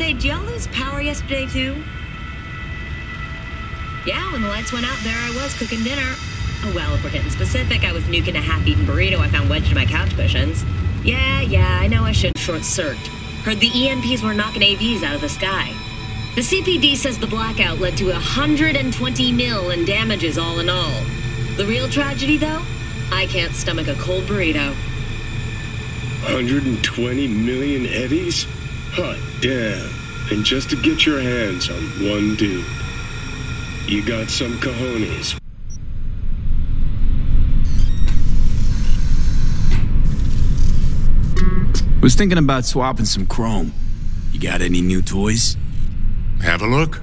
Say, did y'all lose power yesterday too? Yeah, when the lights went out, there I was cooking dinner. Oh well, if we're getting specific, I was nuking a half-eaten burrito I found wedged in my couch cushions. Yeah, I know I should short-circuit. Heard the EMPs were knocking AVs out of the sky. The CPD says the blackout led to 120 mil in damages all in all. The real tragedy, though? I can't stomach a cold burrito. 120 million eddies? Hot damn. And just to get your hands on one dude. You got some cojones. Was thinking about swapping some chrome. You got any new toys? Have a look.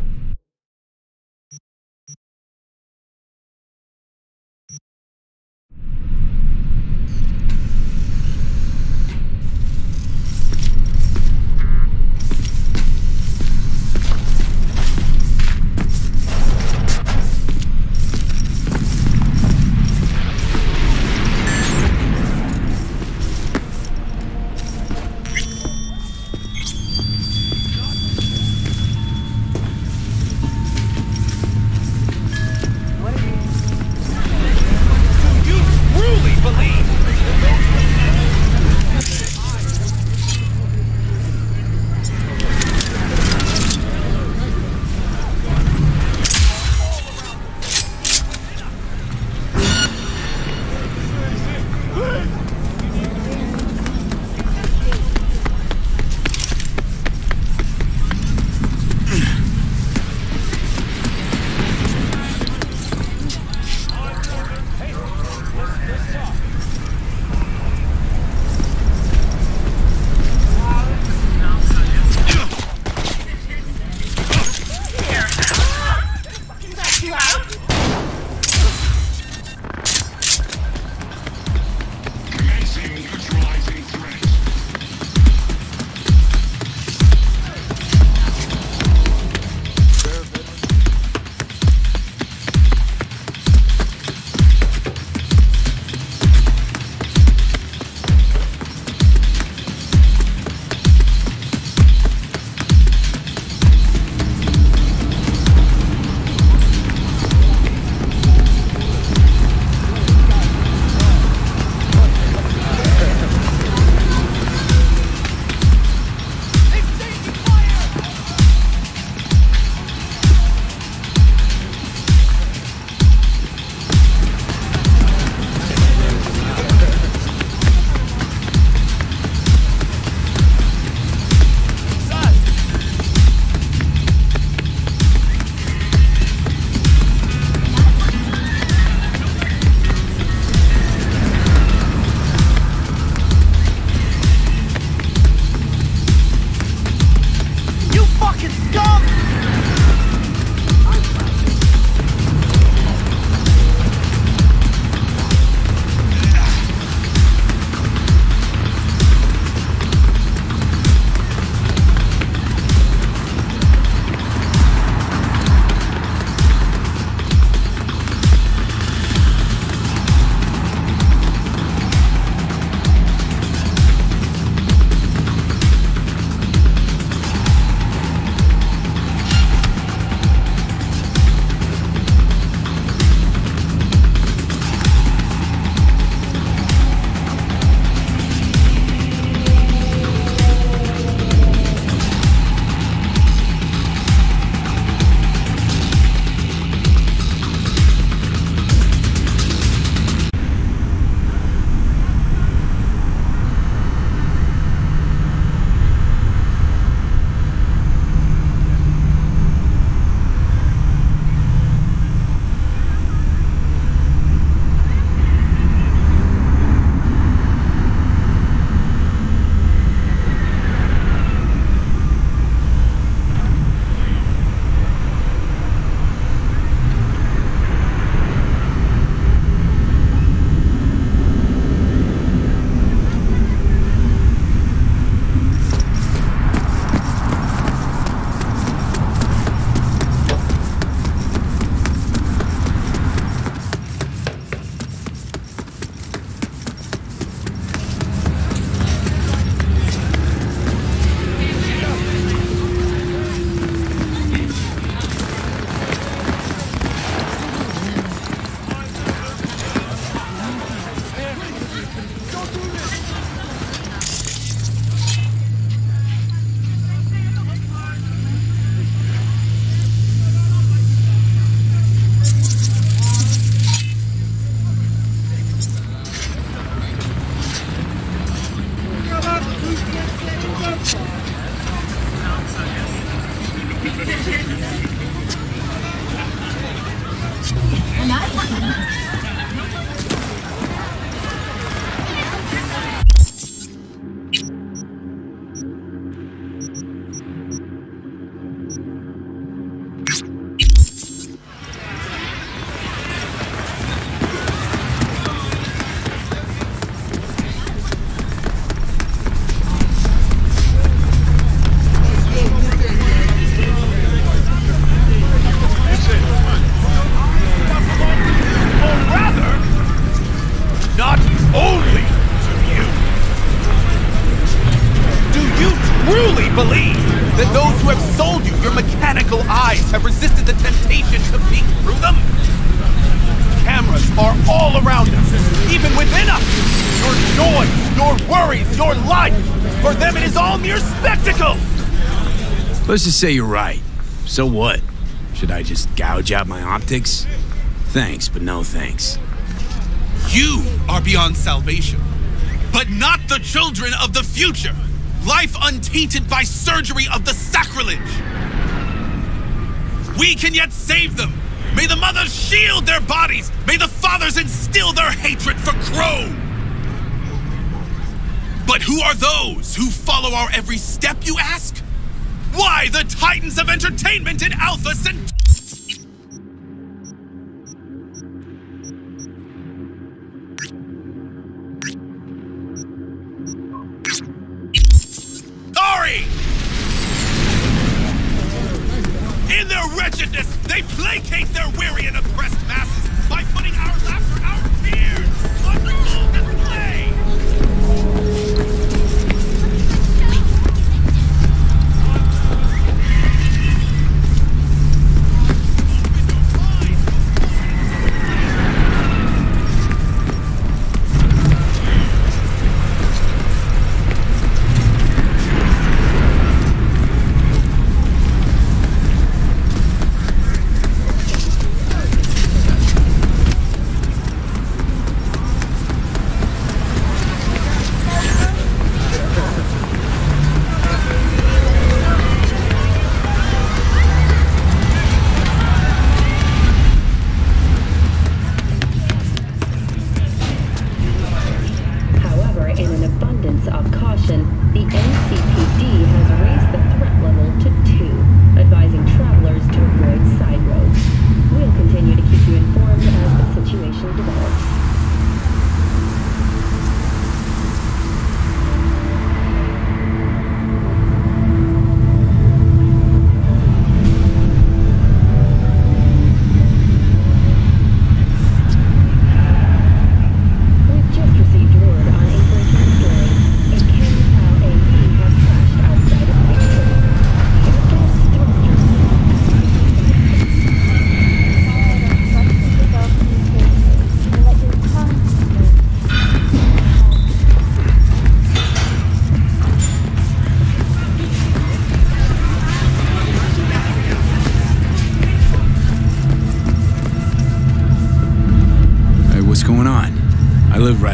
Believe that those who have sold you your mechanical eyes have resisted the temptation to peek through them? Cameras are all around us, even within us. Your joys, your worries, your life, for them it is all mere spectacle. Let's just say you're right. So what? Should I just gouge out my optics? Thanks, but no thanks. You are beyond salvation, but not the children of the future. Life untainted by surgery of the sacrilege. We can yet save them. May the mothers shield their bodies. May the fathers instill their hatred for Crow. But who are those who follow our every step, you ask? Why, the titans of entertainment in Alpha Centauri. In their wretchedness, they placate their weary and oppressed masses by putting our laughter, our tears on the full display!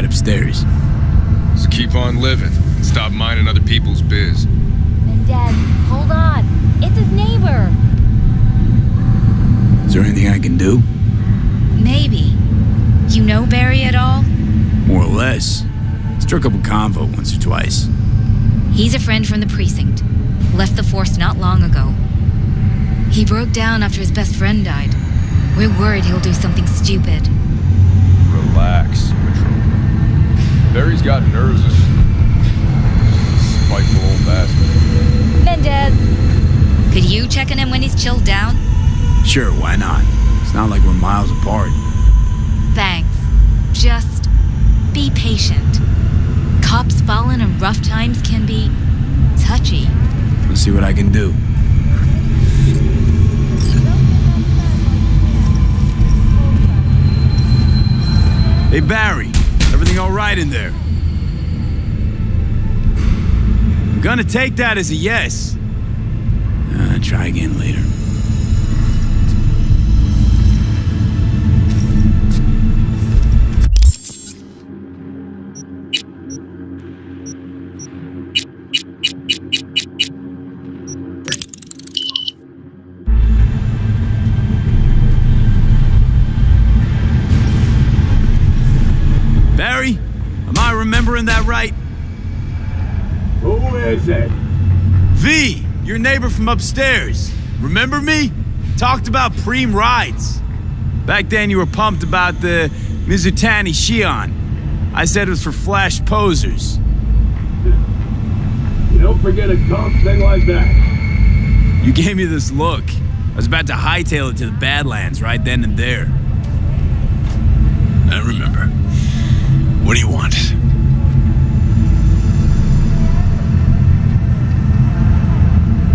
Upstairs. Just keep on living and stop minding other people's biz. And Dad, hold on. It's his neighbor. Is there anything I can do? Maybe. You know Barry at all? More or less. Struck up a convo once or twice. He's a friend from the precinct. Left the force not long ago. He broke down after his best friend died. We're worried he'll do something stupid. Relax, Mitchell. Barry's got nerves. Spiteful old bastard. Mendez! Could you check on him when he's chilled down? Sure, why not? It's not like we're miles apart. Thanks. Just be patient. Cops falling in rough times can be touchy. Let's see what I can do. Hey, Barry. Everything all right in there? I'm gonna take that as a yes. Try again later. remembering that right? Who is it? V, your neighbor from upstairs. Remember me? Talked about preem rides. Back then you were pumped about the Mizutani Shion. I said it was for flash posers. You don't forget a dumb thing like that. You gave me this look. I was about to hightail it to the Badlands right then and there. I remember. What do you want?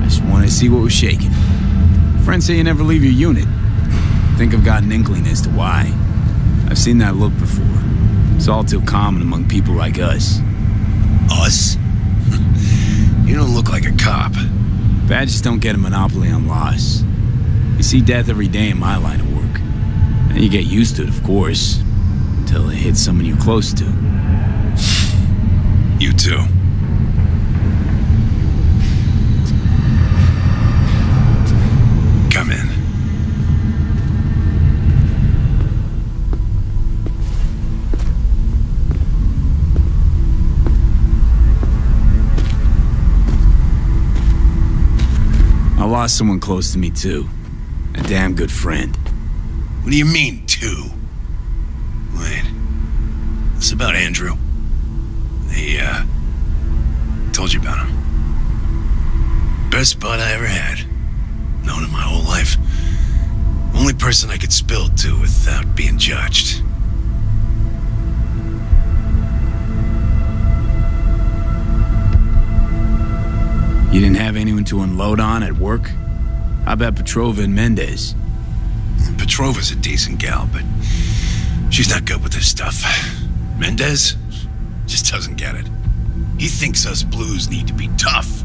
I just wanted to see what was shaking. Friends say you never leave your unit. Think I've got an inkling as to why. I've seen that look before. It's all too common among people like us. Us? You don't look like a cop. Badges don't get a monopoly on loss. You see death every day in my line of work. And you get used to it, of course, until it hits someone you're close to. You too. Come in. I lost someone close to me, too. A damn good friend. What do you mean, two? Wait. This about Andrew? They, told you about him. Best bud I ever had. Known him my whole life. Only person I could spill to without being judged. You didn't have anyone to unload on at work? How about Petrova and Mendez? Petrova's a decent gal, but she's not good with this stuff. Mendez just doesn't get it. He thinks us blues need to be tough.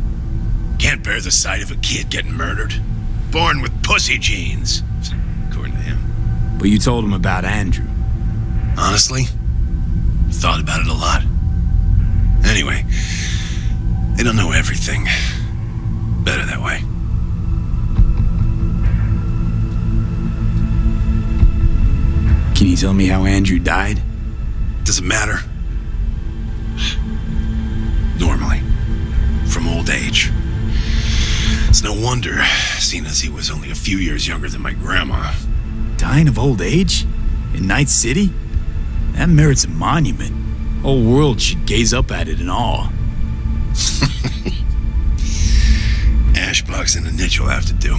Can't bear the sight of a kid getting murdered. Born with pussy genes, according to him. But you told him about Andrew. Honestly, thought about it a lot. Anyway, they don't know everything. Better that way. Can you tell me how Andrew died? Doesn't matter. Normally. From old age. It's no wonder, seeing as he was only a few years younger than my grandma. Dying of old age? In Night City? That merits a monument. Whole world should gaze up at it in awe. Ashbox and a niche will have to do.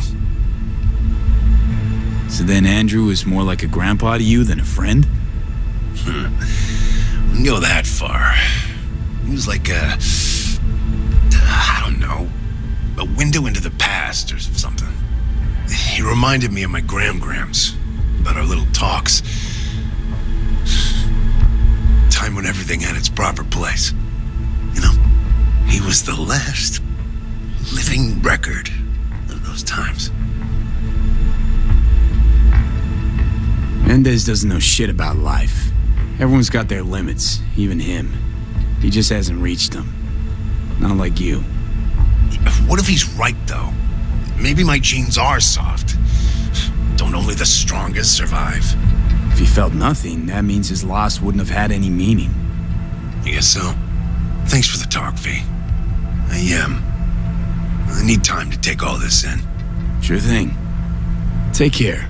So then Andrew was more like a grandpa to you than a friend? Wouldn't go that far. He was like I don't know, a window into the past or something. He reminded me of my grams, about our little talks. Time when everything had its proper place. You know, he was the last living record of those times. Mendez doesn't know shit about life. Everyone's got their limits, even him. He just hasn't reached them. Not like you. What if he's right, though? Maybe my genes are soft. Don't only the strongest survive? If he felt nothing, that means his loss wouldn't have had any meaning. I guess so. Thanks for the talk, V. I need time to take all this in. Sure thing. Take care.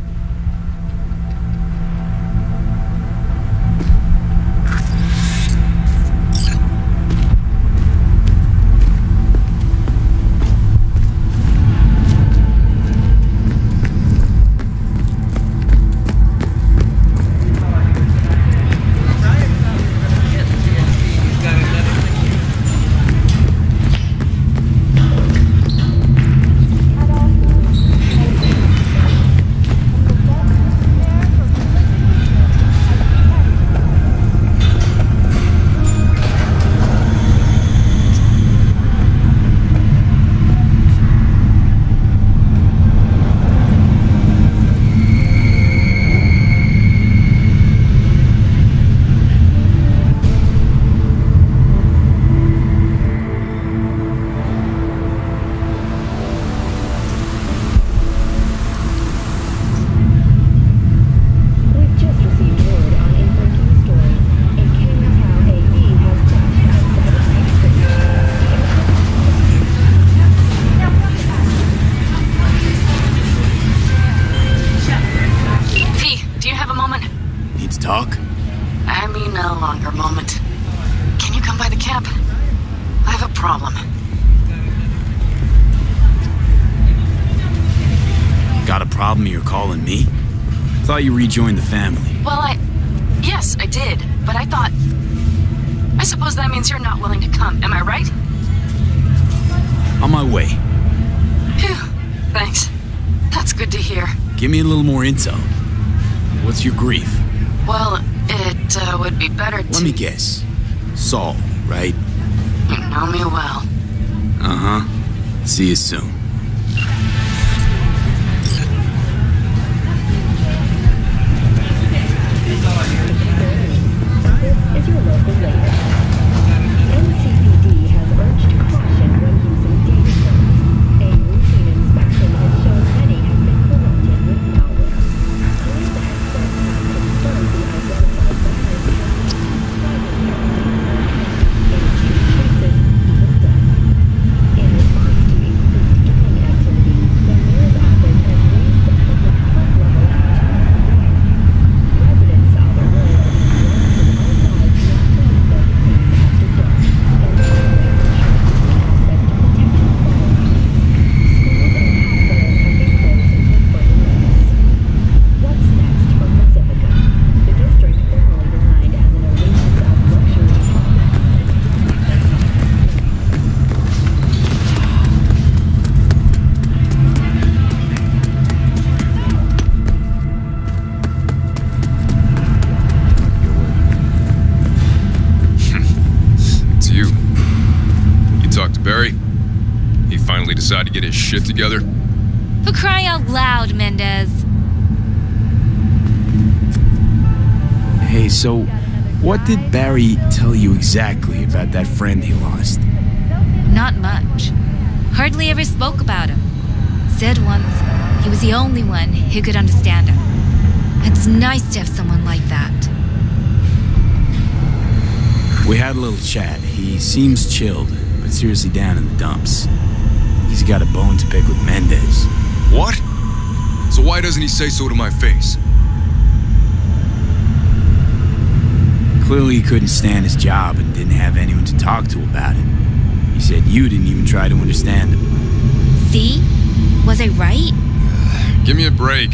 problem you're calling me? Thought you rejoined the family. Well, yes, I did. But I thought... I suppose that means you're not willing to come, am I right? On my way. Phew, thanks. That's good to hear. Give me a little more intel. What's your grief? Well, it would be better to... Let me guess. Saul, right? You know me well. Uh-huh. See you soon. This is your local latest. NCPD has urged caution when using data terms. A routine inspection has shown many have been corrupted with malware. Police experts have confirmed the identified virus has cases, even death. In response to increased scanning activity, the mayor's office has raised the public threat level to 2. Residents are aware of these warnings and are advised not to leave their homes after dark, and always ensure easy access to protected firearms. Schools and hospitals have been closed until further notice. What's next for Pacifica? The district formerly designed as an oasis of luxury. It's you. You talked to Barry? He finally decided to get his shit together? For crying out loud, Mendez. Hey, so what did Barry tell you exactly about that friend he lost? Not much. Hardly ever spoke about him. Said once he was the only one who could understand him. It's nice to have someone like that. We had a little chat. He seems chilled, but seriously down in the dumps. He's got a bone to pick with Mendez. What? So why doesn't he say so to my face? Clearly he couldn't stand his job and didn't have anyone to talk to about it. He said you didn't even try to understand him. See? Was I right? Give me a break.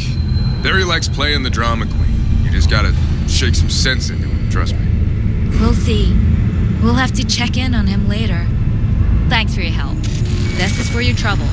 Barry likes playing the drama queen. You just gotta shake some sense into him, trust me. We'll see. We'll have to check in on him later. Thanks for your help. This is for your trouble.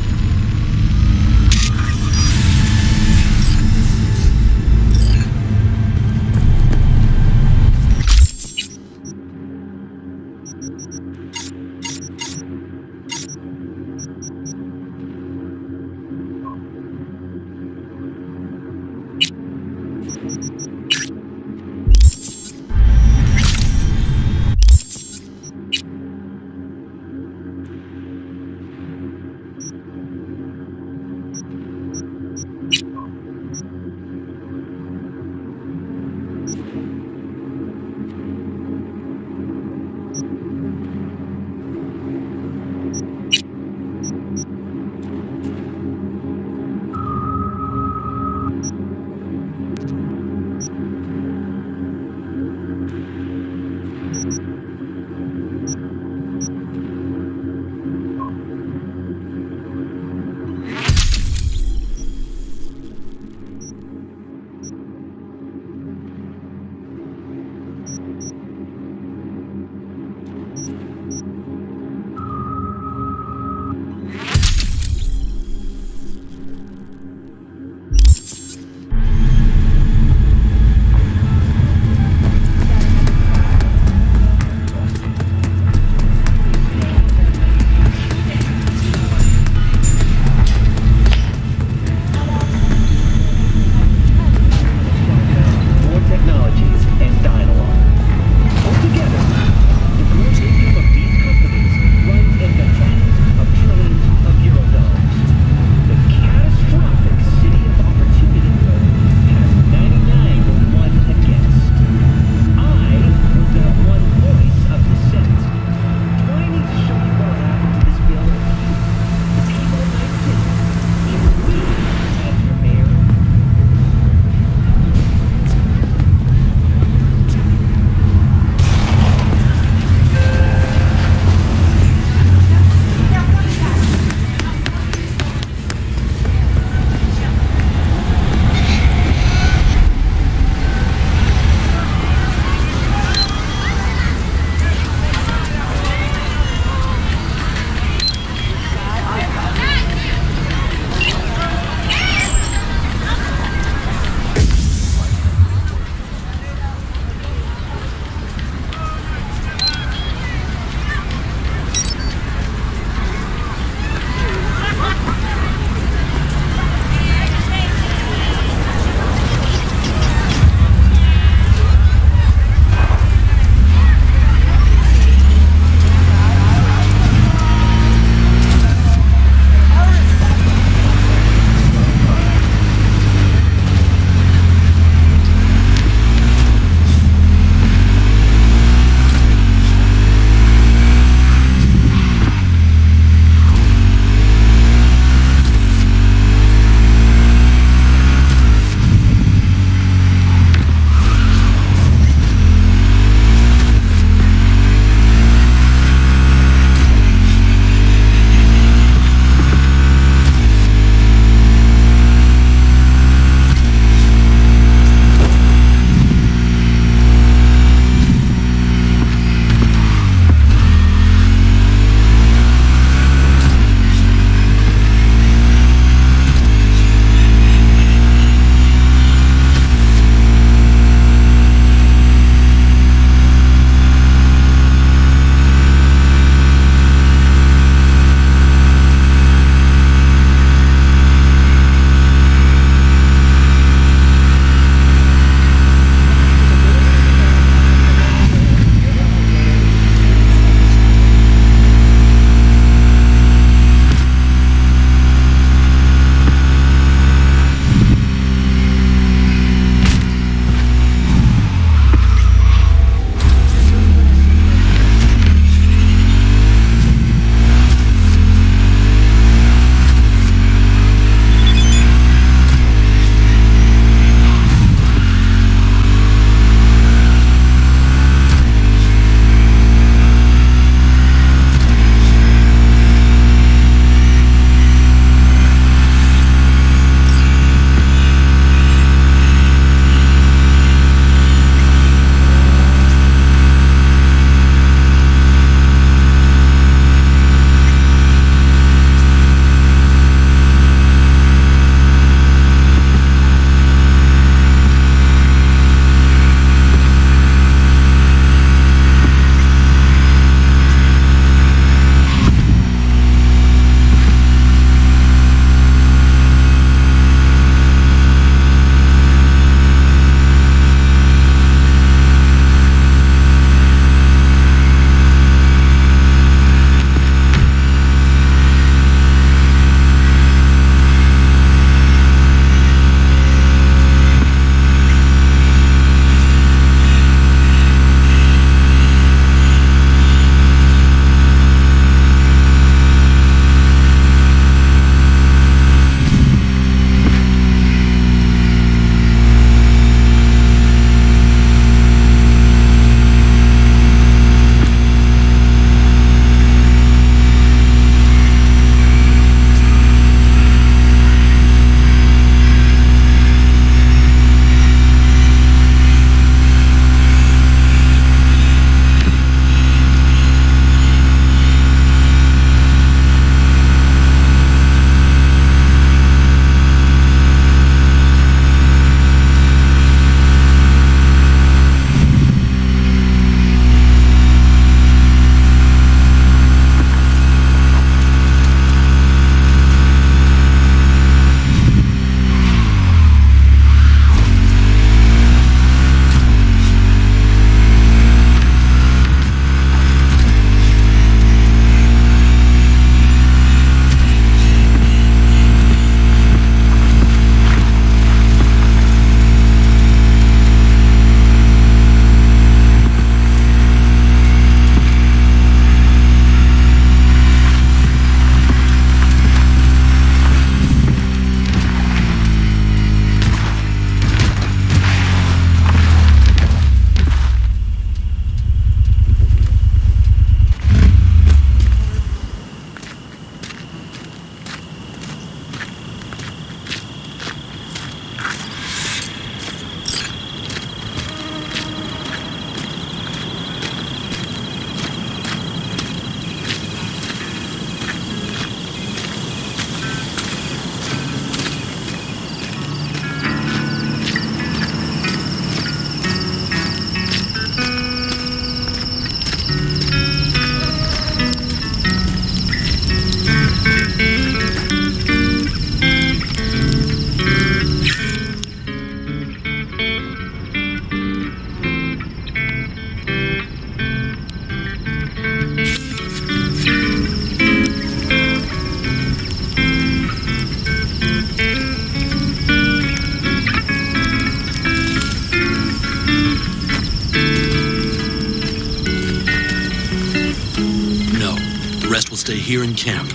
stay here in camp.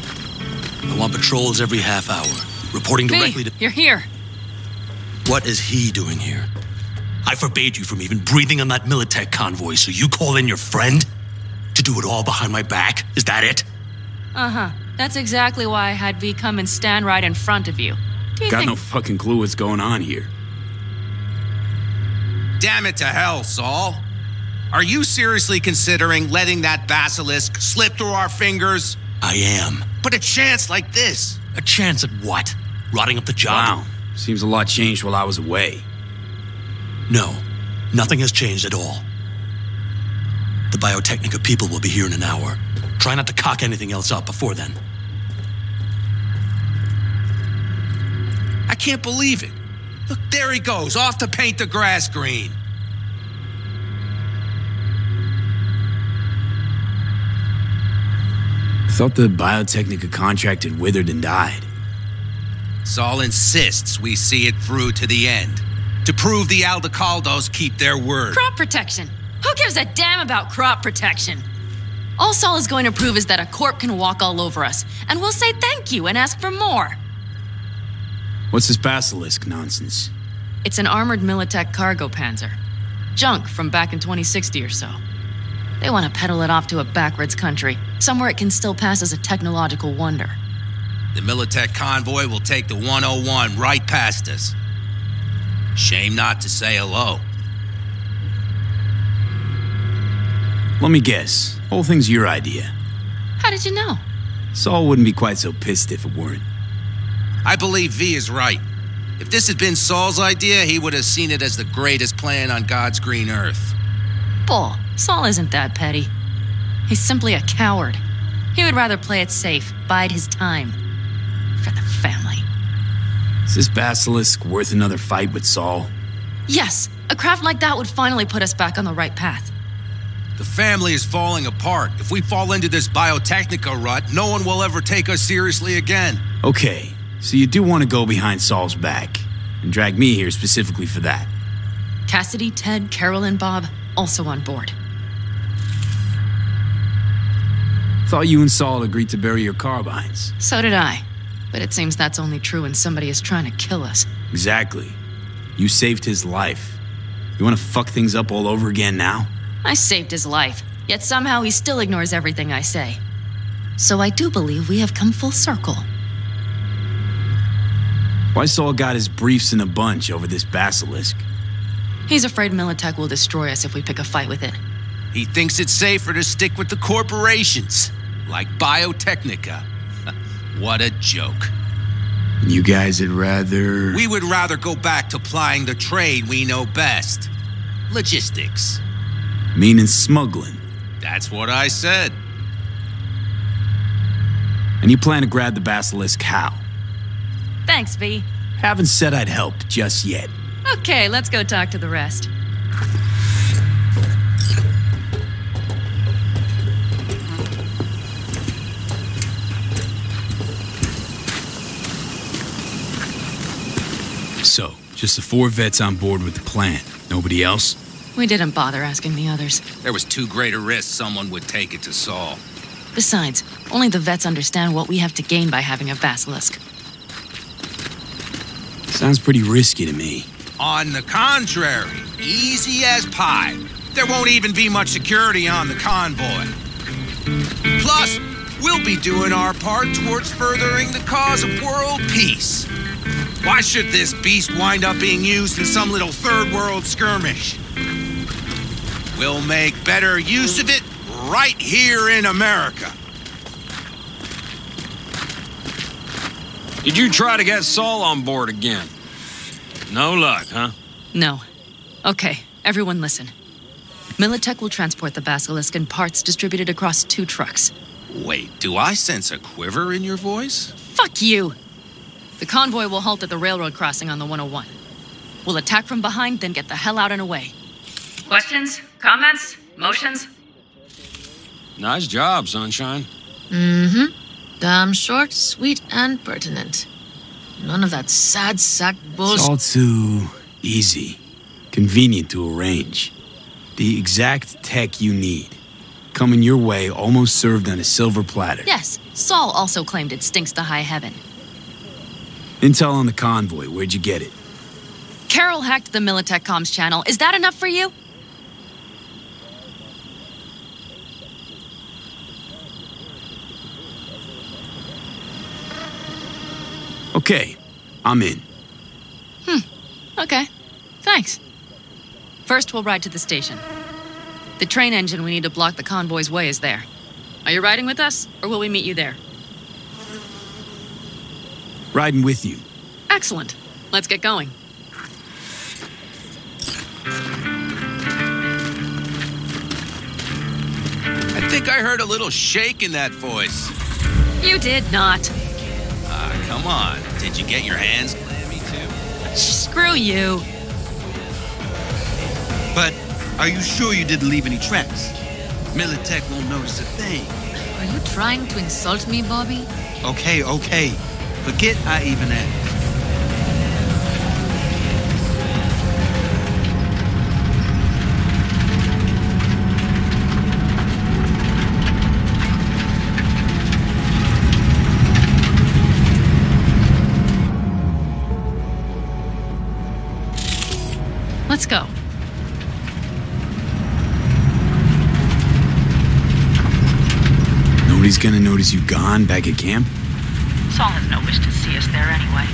I want patrols every half hour, reporting directly to... You're here. What is he doing here? I forbade you from even breathing on that Militech convoy, so you call in your friend? To do it all behind my back? Is that it? Uh-huh. That's exactly why I had V come and stand right in front of you. Do you Got think... no fucking clue what's going on here. Damn it to hell, Saul. Are you seriously considering letting that basilisk slip through our fingers? I am. But a chance like this. A chance at what? Rotting up the job? Wow. Seems a lot changed while I was away. No. Nothing has changed at all. The Biotechnica people will be here in an hour. Try not to cock anything else up before then. I can't believe it. Look, there he goes, off to paint the grass green. I thought the Biotechnica contract had withered and died. Saul insists we see it through to the end. To prove the Aldecaldos keep their word. Crop protection. Who gives a damn about crop protection? All Saul is going to prove is that a corp can walk all over us, and we'll say thank you and ask for more. What's this basilisk nonsense? It's an armored Militech cargo panzer. Junk from back in 2060 or so. They want to peddle it off to a backwoods country, somewhere it can still pass as a technological wonder. The Militech convoy will take the 101 right past us. Shame not to say hello. Let me guess. Whole thing's your idea. How did you know? Saul wouldn't be quite so pissed if it weren't. I believe V is right. If this had been Saul's idea, he would have seen it as the greatest plan on God's green earth. Bull. Saul isn't that petty. He's simply a coward. He would rather play it safe, bide his time. For the family. Is this basilisk worth another fight with Saul? Yes, a craft like that would finally put us back on the right path. The family is falling apart. If we fall into this Biotechnica rut, no one will ever take us seriously again. Okay, so you do want to go behind Saul's back, and drag me here specifically for that. Cassidy, Ted, Carol, and Bob also on board. Thought you and Saul agreed to bury your carbines. So did I. But it seems that's only true when somebody is trying to kill us. Exactly. You saved his life. You want to fuck things up all over again now? I saved his life, yet somehow he still ignores everything I say. So I do believe we have come full circle. Why Saul got his briefs in a bunch over this basilisk? He's afraid Militech will destroy us if we pick a fight with it. He thinks it's safer to stick with the corporations, like Biotechnica. What a joke. You guys would rather... We would rather go back to plying the trade we know best. Logistics. Meaning smuggling. That's what I said. And you plan to grab the basilisk how? Thanks, V. Haven't said I'd help just yet. Okay, let's go talk to the rest. So, just the 4 vets on board with the plan. Nobody else? We didn't bother asking the others. There was too great a risk someone would take it to Saul. Besides, only the vets understand what we have to gain by having a basilisk. Sounds pretty risky to me. On the contrary, easy as pie. There won't even be much security on the convoy. Plus, we'll be doing our part towards furthering the cause of world peace. Why should this beast wind up being used in some little third world skirmish? We'll make better use of it right here in America. Did you try to get Saul on board again? No luck, huh? No. Okay, everyone listen. Militech will transport the basilisk in parts distributed across 2 trucks. Wait, do I sense a quiver in your voice? Fuck you! The convoy will halt at the railroad crossing on the 101. We'll attack from behind, then get the hell out and away. Questions? Comments? Motions? Nice job, Sunshine. Mm-hmm. Damn short, sweet, and pertinent. None of that sad sack bullshit. It's all too easy. Convenient to arrange. The exact tech you need. coming your way almost served on a silver platter. Yes, Saul also claimed it stinks to high heaven. Intel on the convoy, where'd you get it? Carol hacked the Militech comms channel. Is that enough for you? Okay, I'm in. Okay, thanks. First, we'll ride to the station. The train engine we need to block the convoy's way is there. Are you riding with us, or will we meet you there? Riding with you. Excellent. Let's get going. I think I heard a little shake in that voice. You did not. Come on. Did you get your hands clammy too? Screw you. But are you sure you didn't leave any tracks? Militech won't notice a thing. Are you trying to insult me, Bobby? Okay. Forget I even asked. Let's go. Nobody's gonna notice you gone back at camp? Saul has no wish to see us there anyway.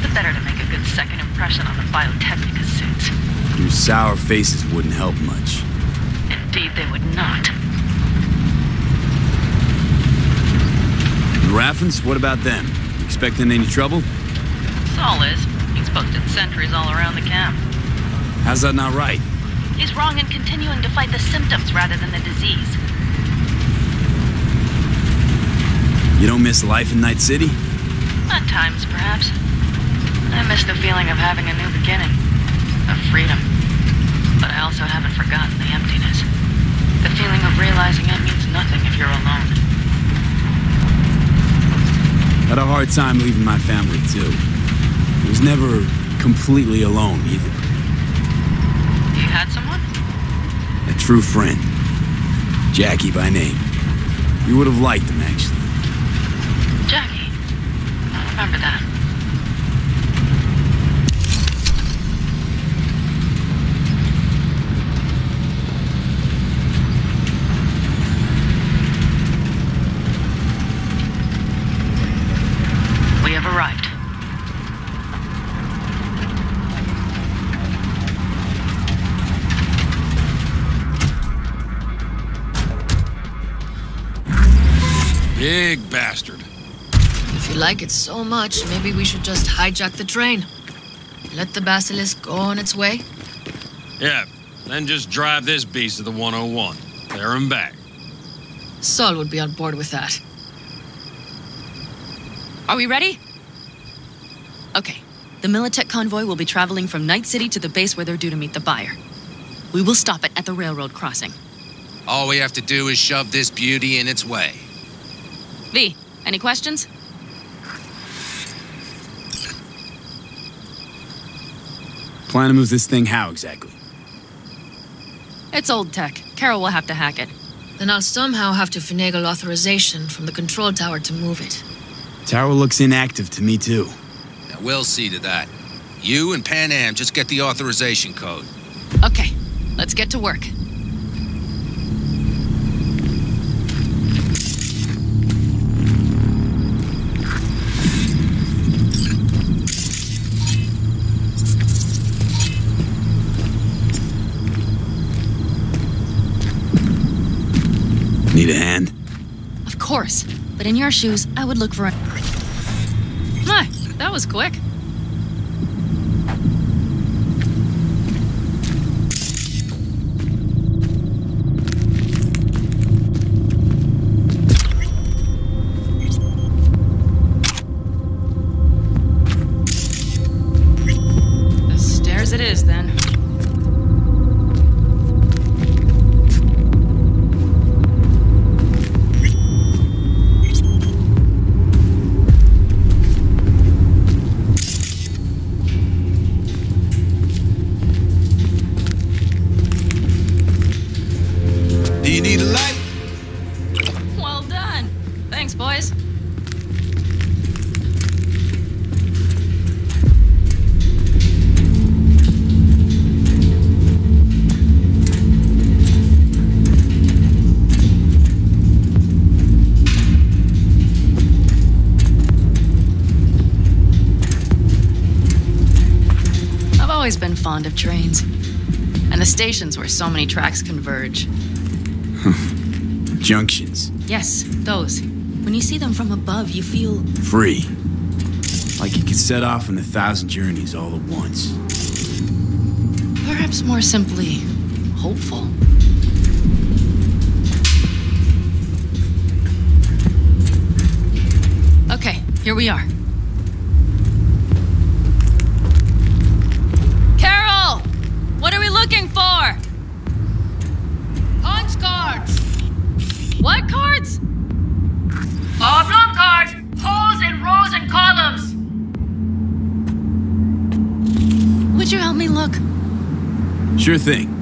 The better to make a good second impression on the Biotechnica suits. Your sour faces wouldn't help much. Indeed, they would not. The Raffens, what about them? Expecting any trouble? Saul is. He's posted sentries all around the camp. How's that not right? He's wrong in continuing to fight the symptoms rather than the disease. You don't miss life in Night City? At times, perhaps. I miss the feeling of having a new beginning. Of freedom. But I also haven't forgotten the emptiness. The feeling of realizing it means nothing if you're alone. Had a hard time leaving my family, too. I was never completely alone, either. You had someone? A true friend. Jackie by name. You would have liked him, actually. Jackie. I remember that. We have arrived. Big bastard. If you like it so much, maybe we should just hijack the train. Let the Basilisk go on its way. Yeah, then just drive this beast to the 101. There and back. Saul would be on board with that. Are we ready? Okay. The Militech convoy will be traveling from Night City to the base where they're due to meet the buyer. We will stop it at the railroad crossing. All we have to do is shove this beauty in its way. V, any questions? Plan to move this thing how exactly? It's old tech. Carol will have to hack it. Then I'll somehow have to finagle authorization from the control tower to move it. Tower looks inactive to me, too. Now, we'll see to that. You and Pan Am just get the authorization code. Okay, let's get to work. Need a hand? Of course, but in your shoes, I would look for a... My, that was quick. The stairs it is, then. always been fond of trains. And the stations where so many tracks converge. Junctions. Yes, those. When you see them from above, you feel... Free. Like you could set off on 1,000 journeys all at once. Perhaps more simply, hopeful. Okay, here we are. Carol! What are we looking for? Punch cards! What cards? Oblong cards! Holes in rows and columns! Would you help me look? Sure thing.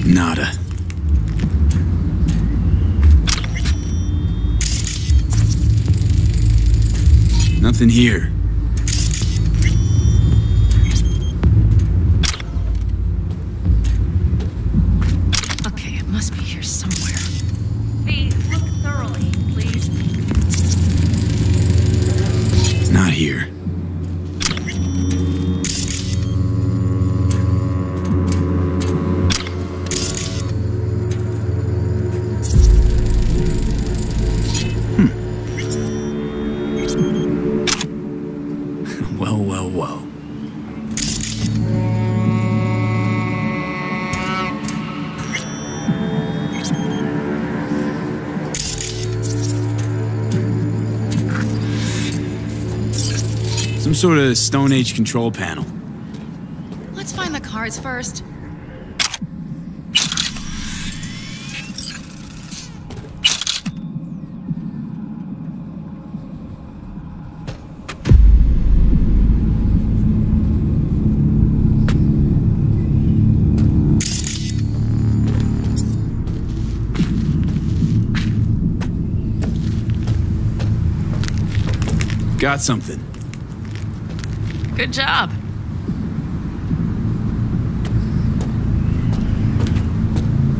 Nada. Nothing here. Okay, it must be here somewhere. V, look thoroughly, please. Not here. Well. Some sort of Stone Age control panel. Let's find the cards first. Got something. Good job.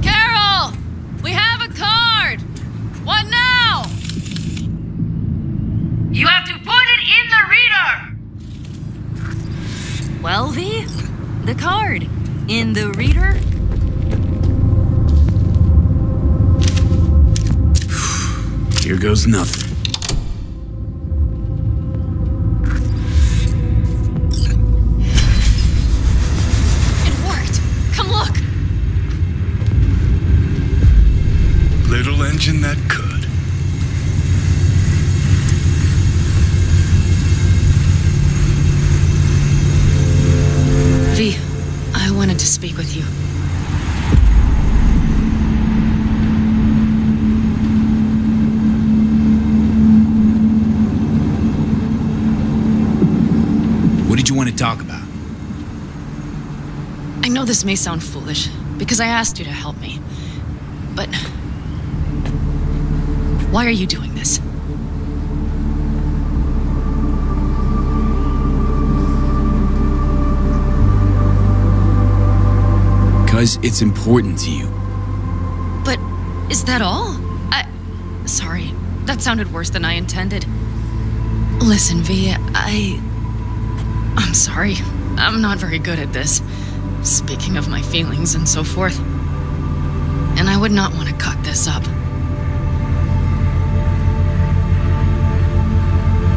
Carol! We have a card! What now? You have to put it in the reader! Well, V, the card. In the reader? Here goes nothing. Little engine that could. V, I wanted to speak with you. What did you want to talk about? I know this may sound foolish, because I asked you to help me. But... why are you doing this? Because it's important to you. But is that all? Sorry, that sounded worse than I intended. Listen, V, I'm sorry. I'm not very good at this. Speaking of my feelings and so forth. And I would not want to cut this up.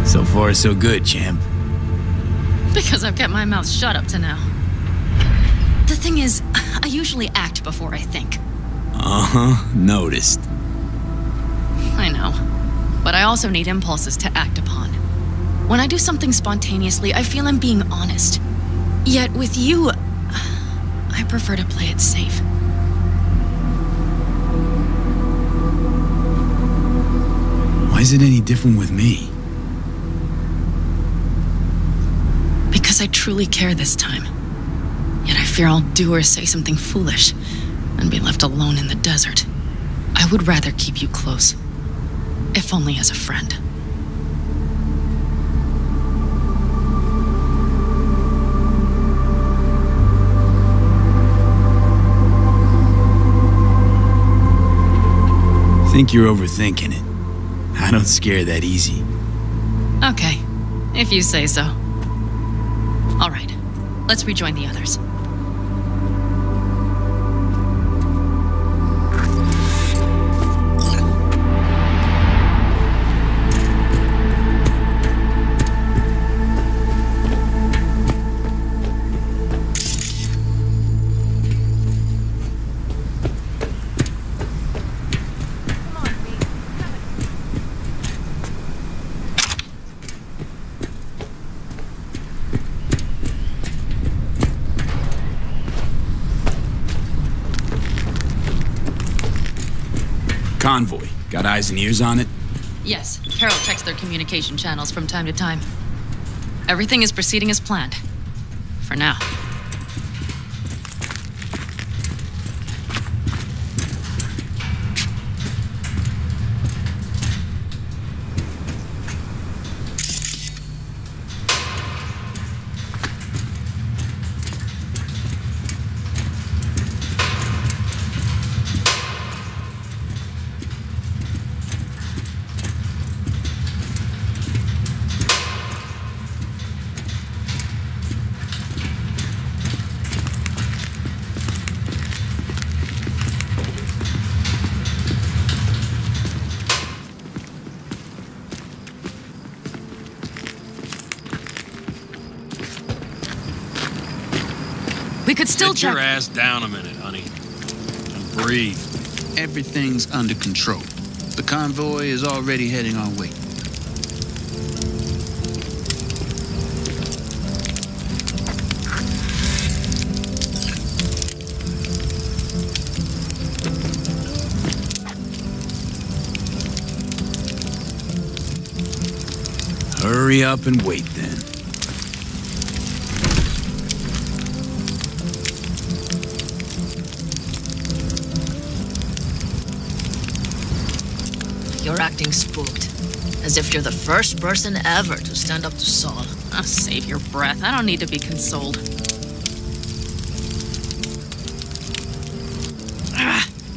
So far, so good, champ. Because I've kept my mouth shut up to now. The thing is, I usually act before I think. Noticed. I know. But I also need impulses to act upon. When I do something spontaneously, I feel I'm being honest. Yet with you, I prefer to play it safe. Why is it any different with me? Because I truly care this time. Yet I fear I'll do or say something foolish and be left alone in the desert. I would rather keep you close, if only as a friend. Think you're overthinking it. I don't scare that easy. Okay, if you say so. All right, let's rejoin the others. Convoy. Got eyes and ears on it? Yes, Carol checks their communication channels from time to time. Everything is proceeding as planned. For now. We could still check. Get your ass down a minute, honey. And breathe. Everything's under control. The convoy is already heading our way. Hurry up and wait then. You're acting spooked. As if you're the first person ever to stand up to Saul. Oh, save your breath. I don't need to be consoled.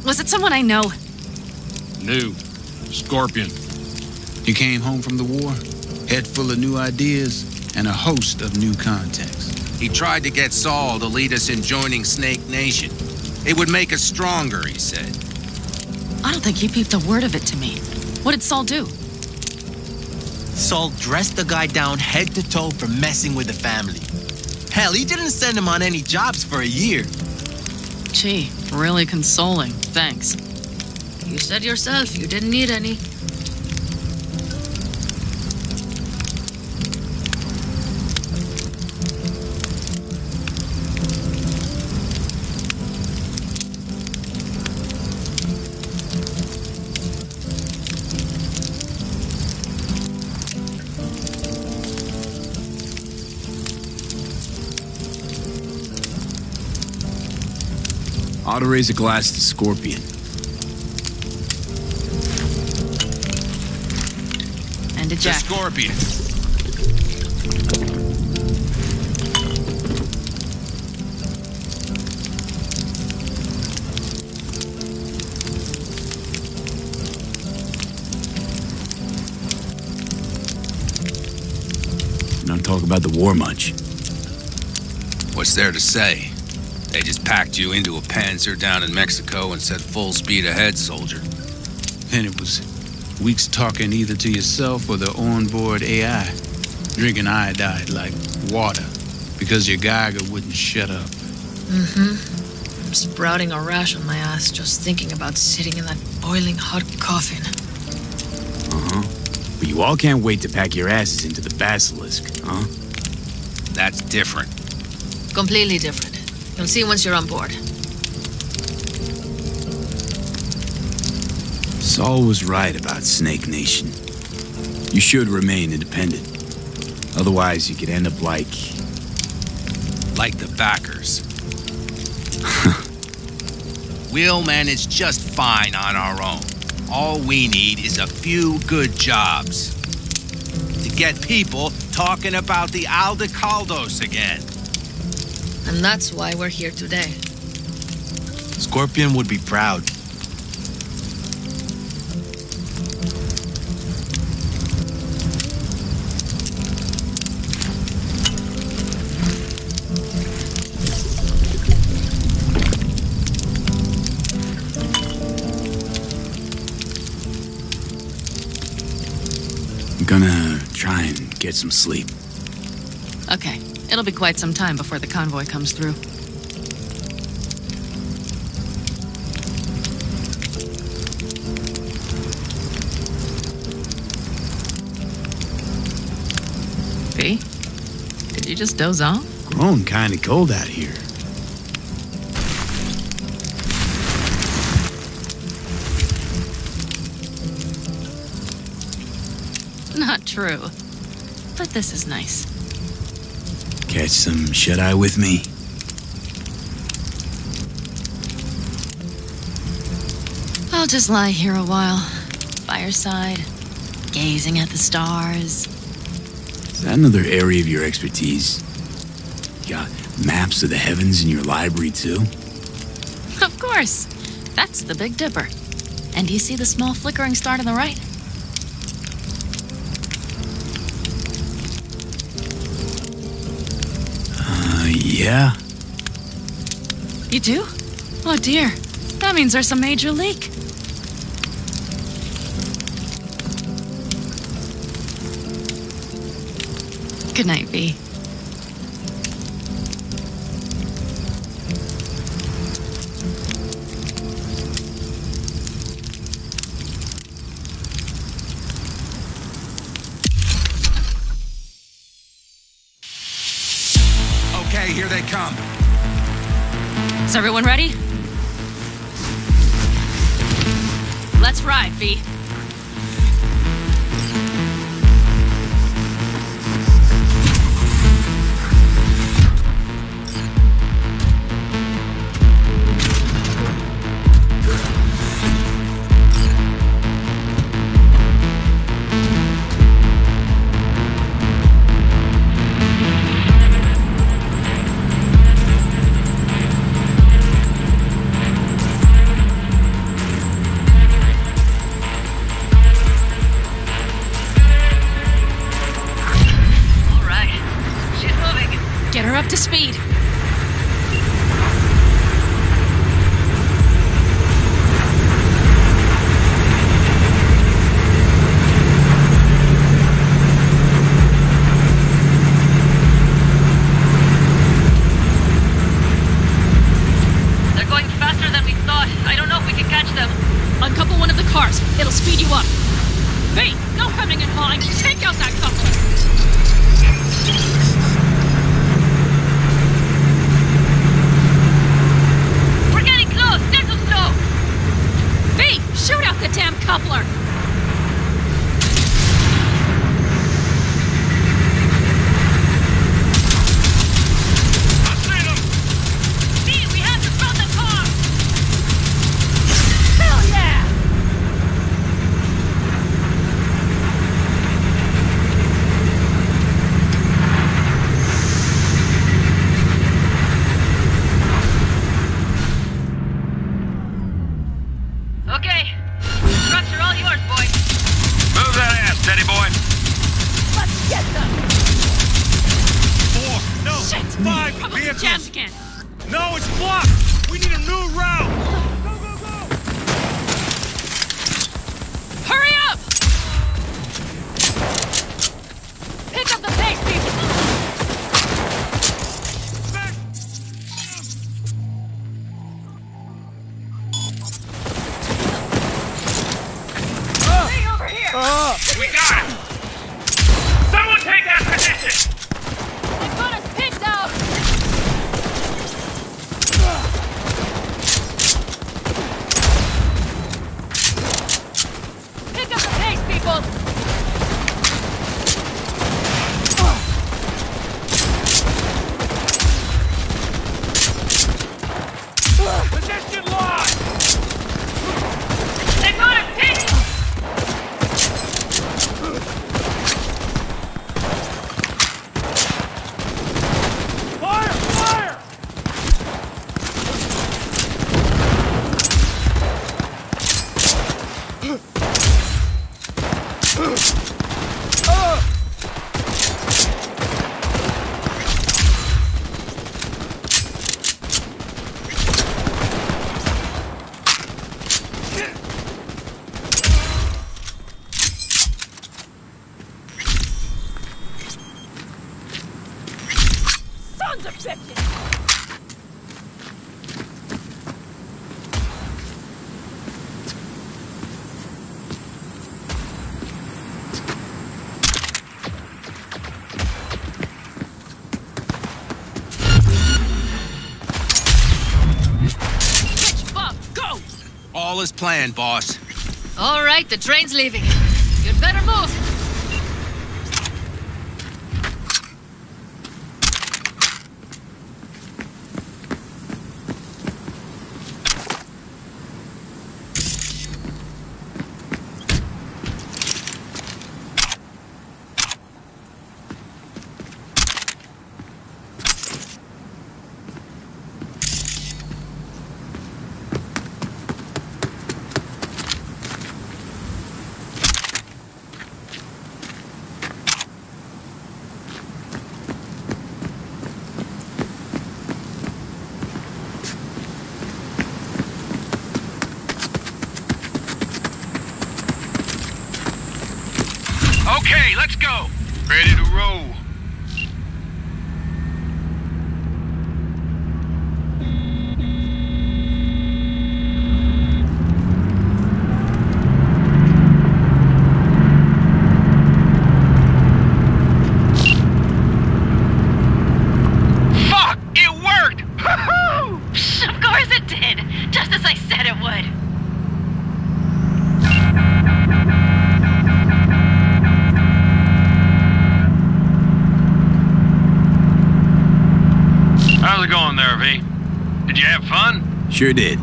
Was it someone I know? New. Scorpion. You came home from the war? Head full of new ideas and a host of new contacts. He tried to get Saul to lead us in joining Snake Nation. It would make us stronger, he said. I don't think he peeped a word of it to me. What did Saul do? Saul dressed the guy down head to toe for messing with the family. Hell, he didn't send him on any jobs for a year. Gee, really consoling. Thanks. You said yourself you didn't need any. Ought to raise a glass to Scorpion. And to Jack. The Scorpion. You don't talk about the war much. What's there to say? They just packed you into a Panzer down in Mexico and said full speed ahead, soldier. And it was weeks talking either to yourself or the onboard AI. Drinking iodide like water because your Geiger wouldn't shut up. I'm sprouting a rash on my ass just thinking about sitting in that boiling hot coffin. But you all can't wait to pack your asses into the Basilisk, huh? That's different. Completely different. You'll see once you're on board. Saul was right about Snake Nation. You should remain independent. Otherwise, you could end up like the backers. We'll manage just fine on our own. All we need is a few good jobs. To get people talking about the Aldecaldos again. And that's why we're here today. Scorpion would be proud. gonna try and get some sleep. Okay, it'll be quite some time before the convoy comes through. V? Did you just doze off? Grown kinda cold out here. Not true. But this is nice. Catch some shut-eye with me? I'll just lie here a while, by your side, gazing at the stars. Is that another area of your expertise? You got maps of the heavens in your library, too? Of course. That's the Big Dipper. And do you see the small flickering star to the right? Yeah. You do? Oh dear. That means there's a major leak. Good night, V. Okay, here they come. Is everyone ready? Let's ride, V. Get her up to speed. They're going faster than we thought. I don't know if we can catch them. Uncouple one of the cars. It'll speed you up. V, no hemming and hawing. Take out that coupler. Shoot out the damn coupler! V, we have to front the car! Hell yeah! all as planned, boss. All right, the train's leaving. You'd better move. Okay, let's go. Ready to roll. Fuck! It worked! Woohoo! Of course it did. Just as I said it would. How's it going there, V? Did you have fun? Sure did.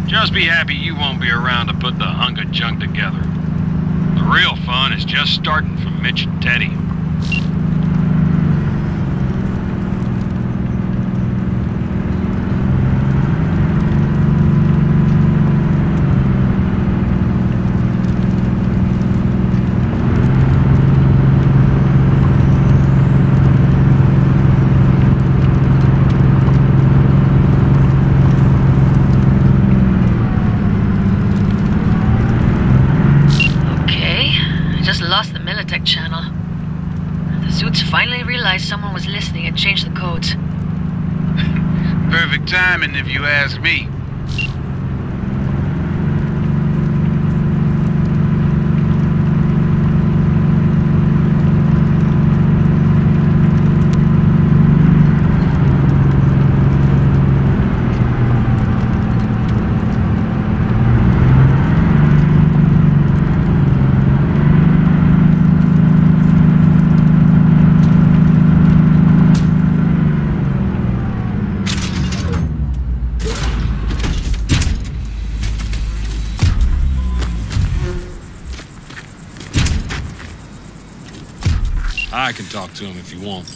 Just be happy you won't be around to put the hunk of junk together. The real fun is just starting from Mitch and Teddy. Lost the Militech channel. The suits finally realized someone was listening and changed the codes. Perfect timing, if you ask me. I can talk to him if you want.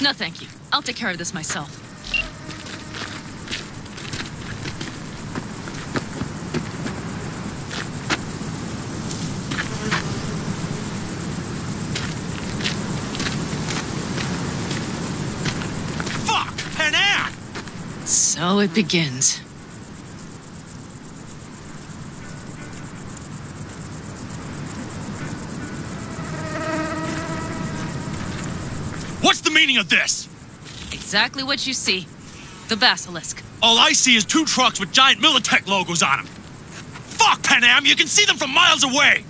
No, thank you. I'll take care of this myself. Fuck! Panam! So it begins. What's the meaning of this? Exactly what you see. The Basilisk. All I see is 2 trucks with giant Militech logos on them. Fuck, Panam! You can see them from miles away!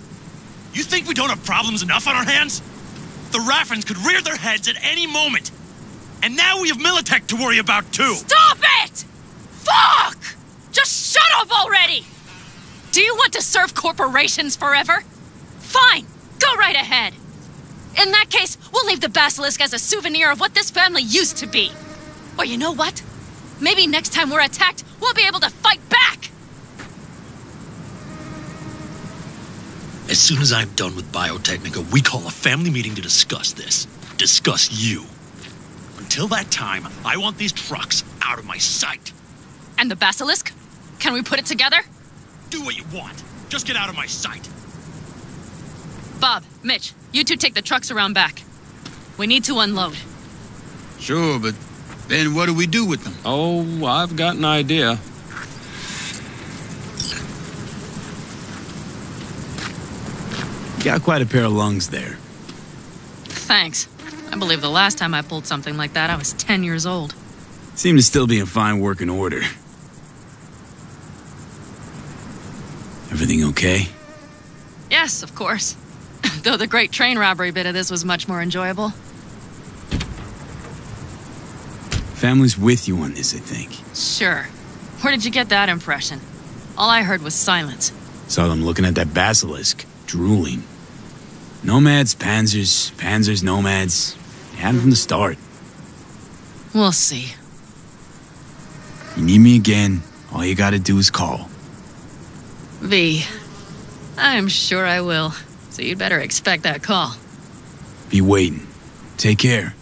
You think we don't have problems enough on our hands? The Raffens could rear their heads at any moment. And now we have Militech to worry about, too. Stop it! Fuck! Just shut up already! Do you want to serve corporations forever? Fine, go right ahead. In that case, we'll leave the Basilisk as a souvenir of what this family used to be. Or you know what? Maybe next time we're attacked, we'll be able to fight back! As soon as I'm done with Biotechnica, we call a family meeting to discuss this. Discuss you. Until that time, I want these trucks out of my sight. And the Basilisk? Can we put it together? Do what you want. Just get out of my sight. Bob, Mitch, you two take the trucks around back. We need to unload. Sure, but then what do we do with them? Oh, I've got an idea. Got quite a pair of lungs there. Thanks. I believe the last time I pulled something like that, I was 10 years old. Seem to still be in fine working order. Everything okay? Yes, of course. Though the great train robbery bit of this was much more enjoyable. Family's with you on this, I think. Sure. Where did you get that impression? All I heard was silence. Saw them looking at that basilisk, drooling. Nomads, panzers, panzers, nomads. They had 'em from the start. We'll see. You need me again, all you gotta do is call. V, I'm sure I will. So you'd better expect that call. Be waiting. Take care.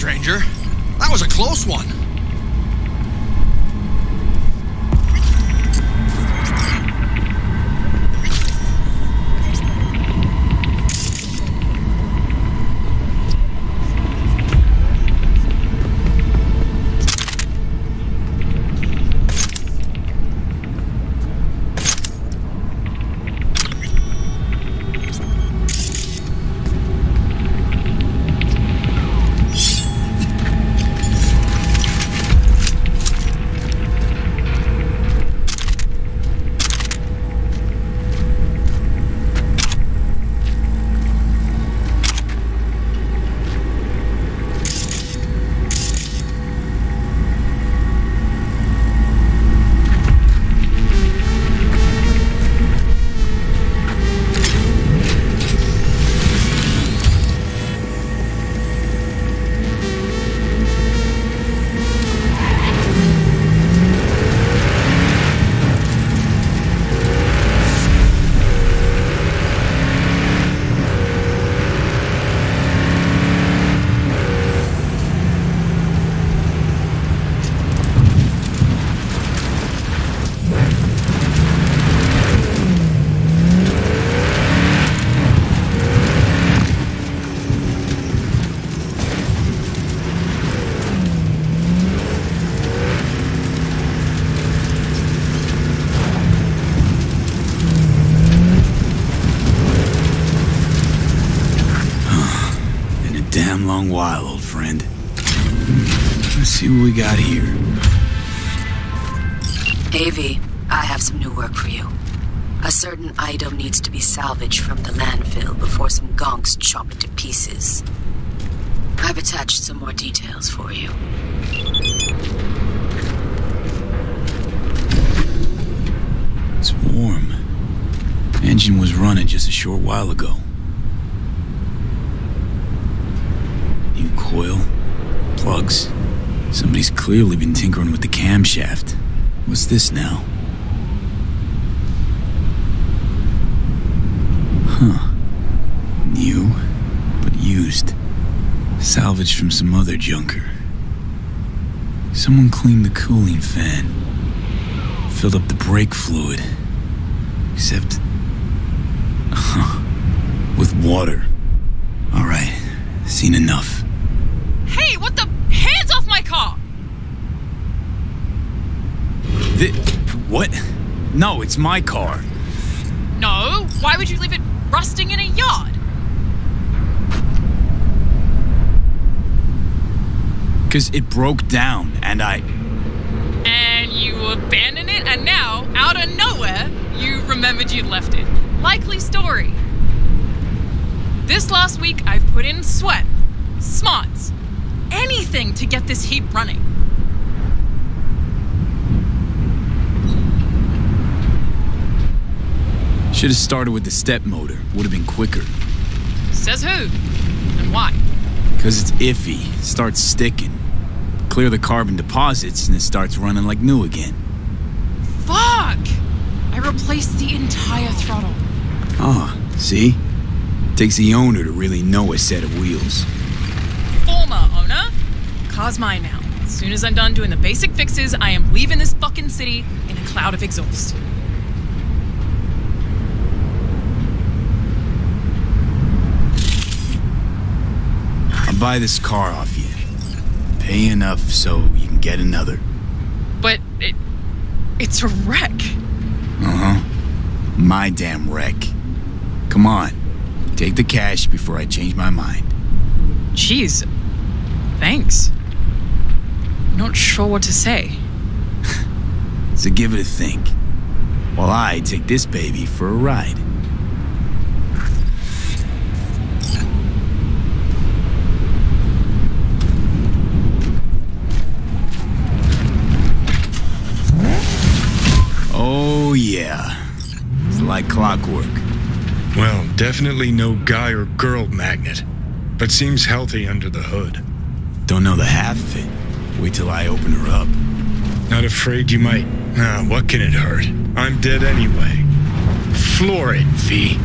stranger. That was a close one. Long while, old friend. Let's see what we got here. AV, I have some new work for you. A certain item needs to be salvaged from the landfill before some gonks chop it to pieces. I've attached some more details for you. It's warm. Engine was running just a short while ago. New coil, plugs. Somebody's clearly been tinkering with the camshaft. What's this now? Huh. New, but used. Salvaged from some other junker. Someone cleaned the cooling fan. Filled up the brake fluid. Except... with water. Alright, seen enough. Hey, what the? Hands off my car! What? No, it's my car. No, why would you leave it rusting in a yard? Because it broke down, and And you abandoned it, and now, out of nowhere, you remembered you'd left it. Likely story. This last week, I've put in sweat, smarts, anything to get this heap running. should have started with the step motor. Would have been quicker. Says who? And why? Because it's iffy. It starts sticking. Clear the carbon deposits and it starts running like new again. Fuck! I replaced the entire throttle. Ah, see? Takes the owner to really know a set of wheels. Former owner? Car's mine now. As soon as I'm done doing the basic fixes, I am leaving this fucking city in a cloud of exhaust. I'll buy this car off you. Pay enough so you can get another. But it's a wreck. Uh-huh. My damn wreck. Come on. Take the cash before I change my mind. Jeez. Thanks. Not sure what to say. So give it a think. While I take this baby for a ride. Oh yeah. It's like clockwork. Well, definitely no guy or girl magnet. But seems healthy under the hood. Don't know the half of it. Wait till I open her up. Not afraid you might. Nah, what can it hurt? I'm dead anyway. Floor it, V.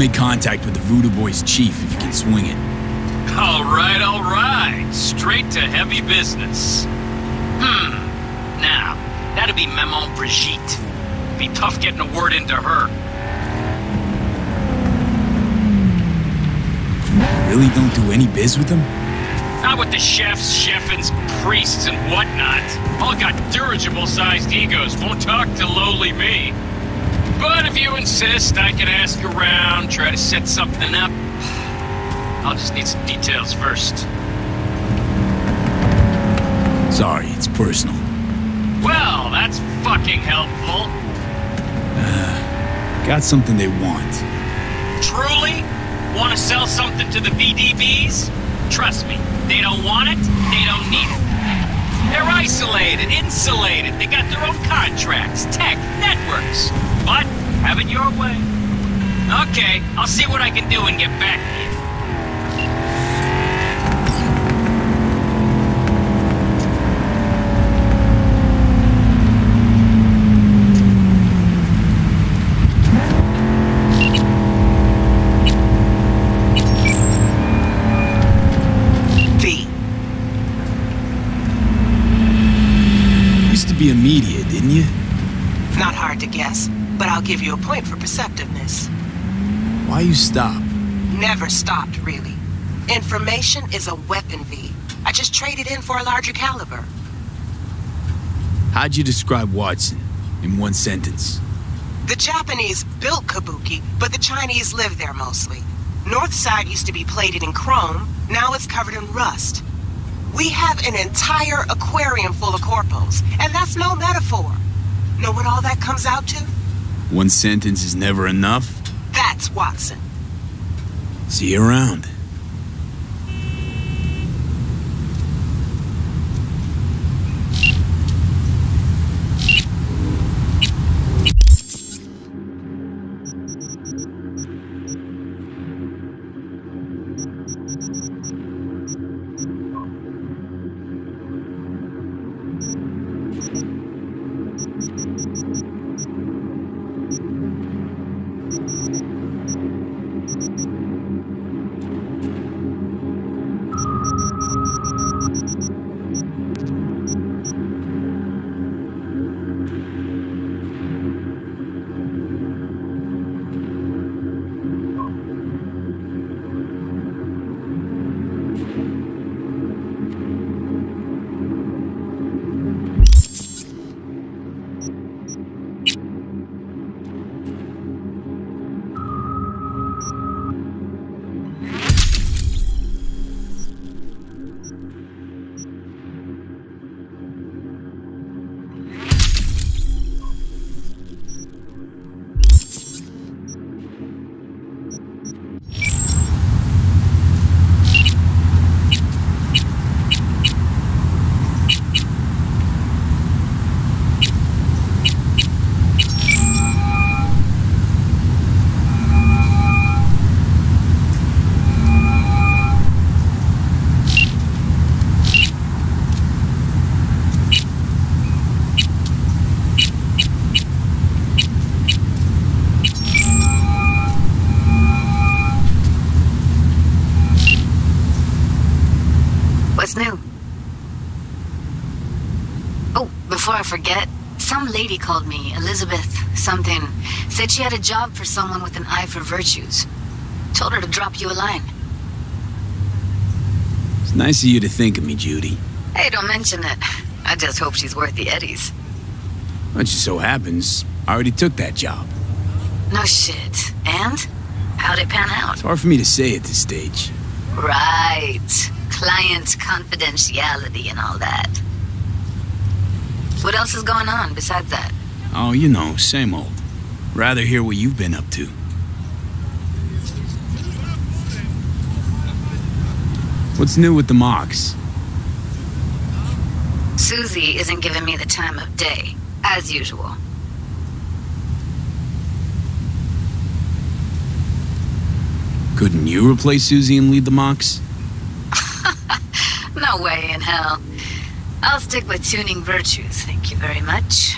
make contact with the Voodoo Boys chief if you can swing it. All right. Straight to heavy business. Now, that'd be Maman Brigitte. Be tough getting a word into her. Really don't do any biz with them? Not with the chefs, chefins, priests, and whatnot. All got dirigible-sized egos, won't talk to lowly me. But if you insist, I can ask around, try to set something up. I'll just need some details first. Sorry, it's personal. Well, that's fucking helpful. Got something they want. Truly? Want to sell something to the VDBs? Trust me, they don't want it, they don't need it. They're isolated, insulated, they got their own contracts, tech, networks. But, have it your way. Okay, I'll see what I can do and get back to you. Be immediate, didn't you? Not hard to guess, but I'll give you a point for perceptiveness. Why you stop? Never stopped, really. Information is a weapon, V. I just traded in for a larger caliber. How'd you describe Watson in one sentence? The Japanese built Kabuki, but the Chinese live there mostly. North side used to be plated in chrome, now it's covered in rust. We have an entire aquarium full of corpos, and that's no metaphor. Know what all that comes out to? One sentence is never enough? That's Watson. See you around. What's new? Oh, before I forget, some lady called me, Elizabeth something, said she had a job for someone with an eye for virtues. Told her to drop you a line. It's nice of you to think of me, Judy. Hey, don't mention it. I just hope she's worth the eddies. Well, it just so happens, I already took that job. No shit. And? How'd it pan out? It's hard for me to say at this stage. Right. Client confidentiality and all that. What else is going on besides that? Oh, you know, same old. Rather hear what you've been up to. What's new with the mocks? Susie isn't giving me the time of day, as usual. Couldn't you replace Susie and lead the mocks? No way in hell. I'll stick with tuning virtues, thank you very much.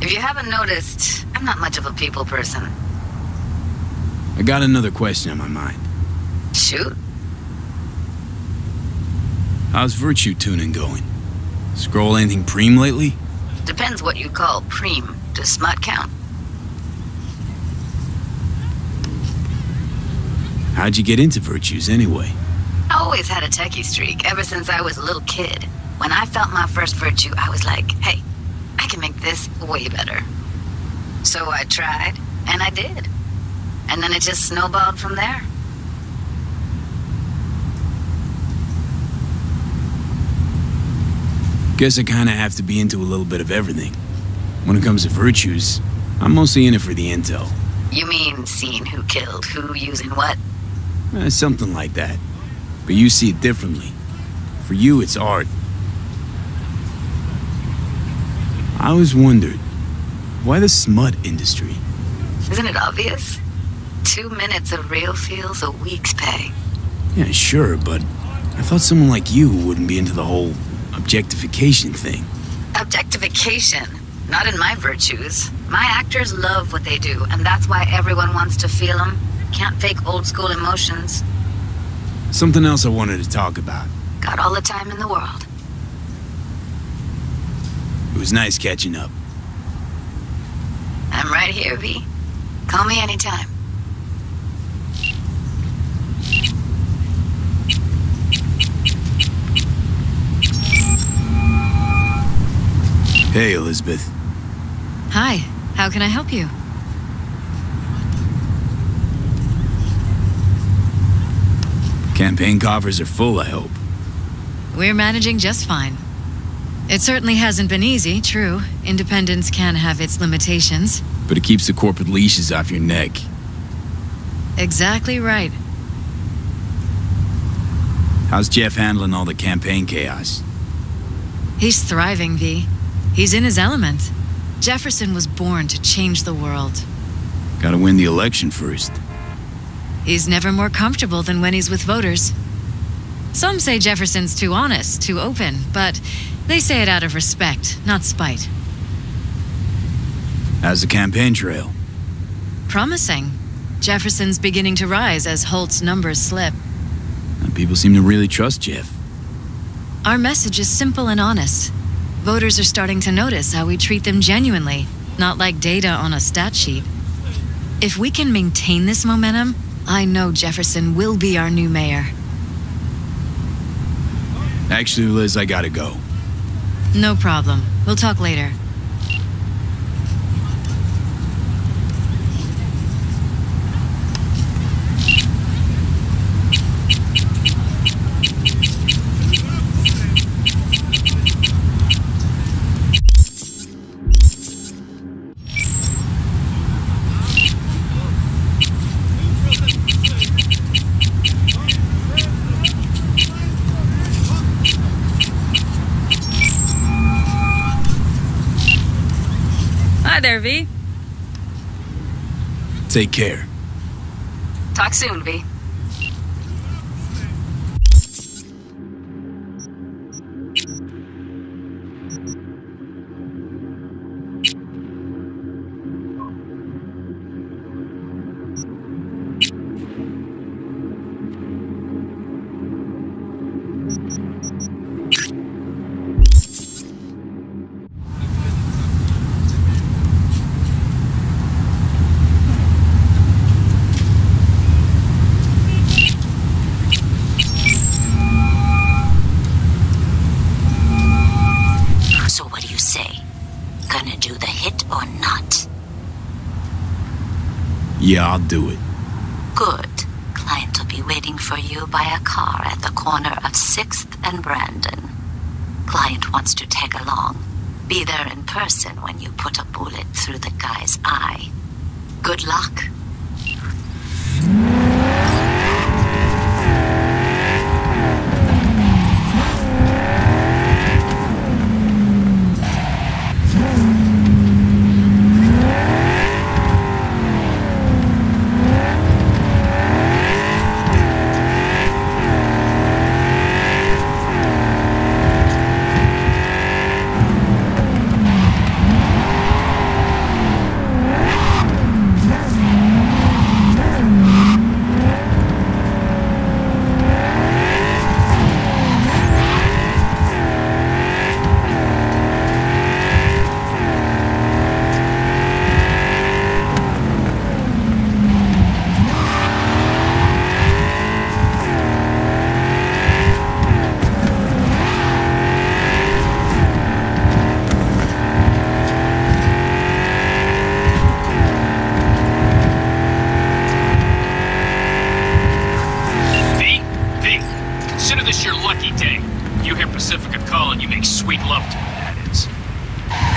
If you haven't noticed, I'm not much of a people person. I got another question on my mind. Shoot. How's virtue tuning going? Scroll anything preem lately? Depends what you call preem. Does smut count? How'd you get into virtues anyway? I always had a techie streak ever since I was a little kid. When I felt my first virtue, I was like, hey, I can make this way better. So I tried, and I did. And then it just snowballed from there. Guess I kinda have to be into a little bit of everything. When it comes to virtues, I'm mostly in it for the intel. You mean seeing who killed who using what? Something like that. But you see it differently. For you, it's art. I always wondered, why the smut industry? Isn't it obvious? 2 minutes of real feels a week's pay. Yeah, sure, but I thought someone like you wouldn't be into the whole objectification thing. Objectification? Not in my virtues. My actors love what they do, and that's why everyone wants to feel them. Can't fake old school emotions. Something else I wanted to talk about. Got all the time in the world. It was nice catching up. I'm right here, V. Call me anytime. Hey, Elizabeth. Hi, how can I help you? Campaign coffers are full, I hope. We're managing just fine. It certainly hasn't been easy, true. Independence can have its limitations. But it keeps the corporate leashes off your neck. Exactly right. How's Jeff handling all the campaign chaos? He's thriving, V. He's in his element. Jefferson was born to change the world. Gotta win the election first. He's never more comfortable than when he's with voters. Some say Jefferson's too honest, too open, but they say it out of respect, not spite. How's the campaign trail? Promising. Jefferson's beginning to rise as Holt's numbers slip. And people seem to really trust Jeff. Our message is simple and honest. Voters are starting to notice how we treat them genuinely, not like data on a stat sheet. If we can maintain this momentum, I know Jefferson will be our new mayor. Actually, Liz, I gotta go. No problem. We'll talk later. Hi there, V. Take care. Talk soon, V. Yeah, I'll do it. Good. Client will be waiting for you by a car at the corner of 6th and Brandon. Client wants to tag along. Be there in person when you put a bullet through the guy's eye. Good luck. Pacifica call and you make sweet love to me, that is.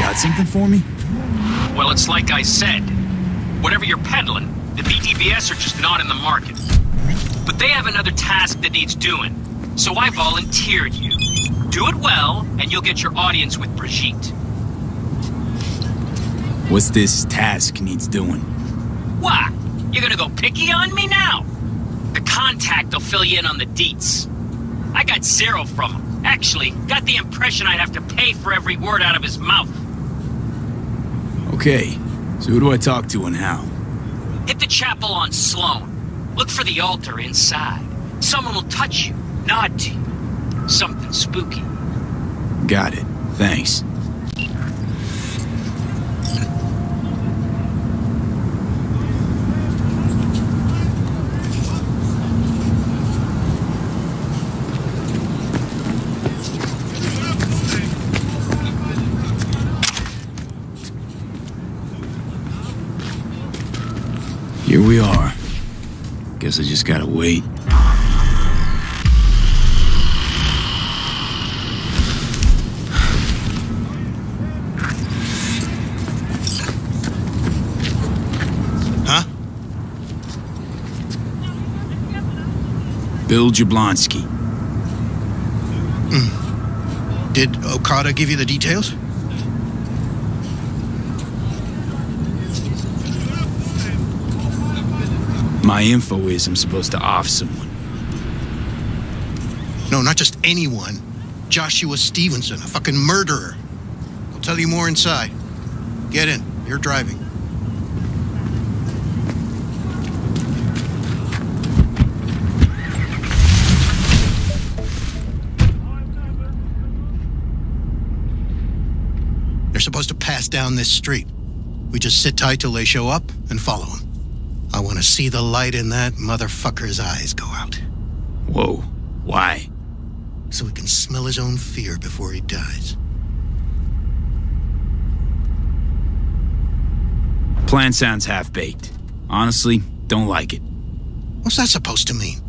Got something for me? Well, it's like I said. Whatever you're peddling, the BTBS are just not in the market. But they have another task that needs doing, so I volunteered you. Do it well, and you'll get your audience with Brigitte. What's this task needs doing? What? You're gonna go picky on me now? The contact will fill you in on the deets. I got zero from him. Actually, got the impression I'd have to pay for every word out of his mouth. Okay, so who do I talk to and how? Hit the chapel on Sloan. Look for the altar inside. Someone will touch you, nod to you. Something spooky. Got it. Thanks. Here we are. Guess I just gotta wait. Huh? Bill Jablonski. Did Okada give you the details? My info is I'm supposed to off someone. No, not just anyone. Joshua Stevenson, a fucking murderer. I'll tell you more inside. Get in. You're driving. They're supposed to pass down this street. We just sit tight till they show up and follow them. I want to see the light in that motherfucker's eyes go out. Whoa. Why? So he can smell his own fear before he dies. Plan sounds half-baked. Honestly, don't like it. What's that supposed to mean?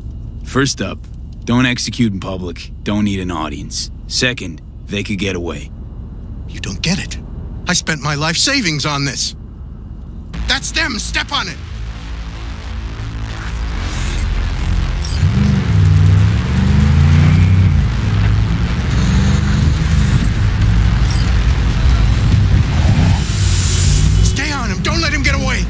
First up, don't execute in public, don't need an audience. Second, they could get away. You don't get it. I spent my life savings on this. That's them, step on it! Stay on him, don't let him get away!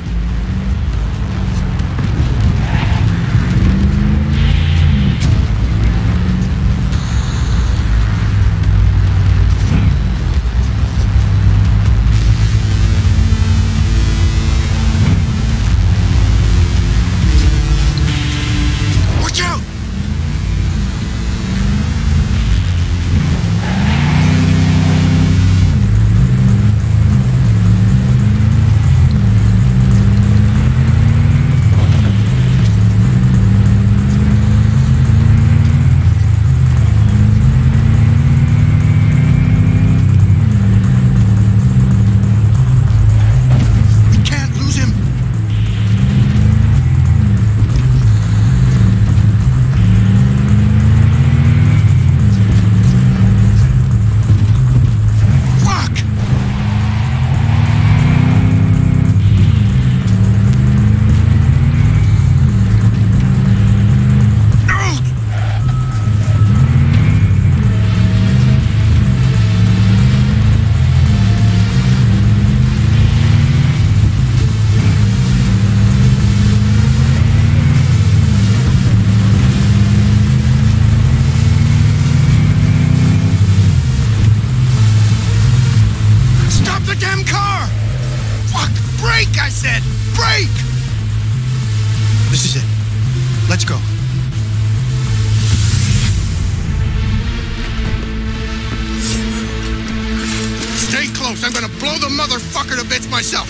I'm gonna blow the motherfucker to bits myself.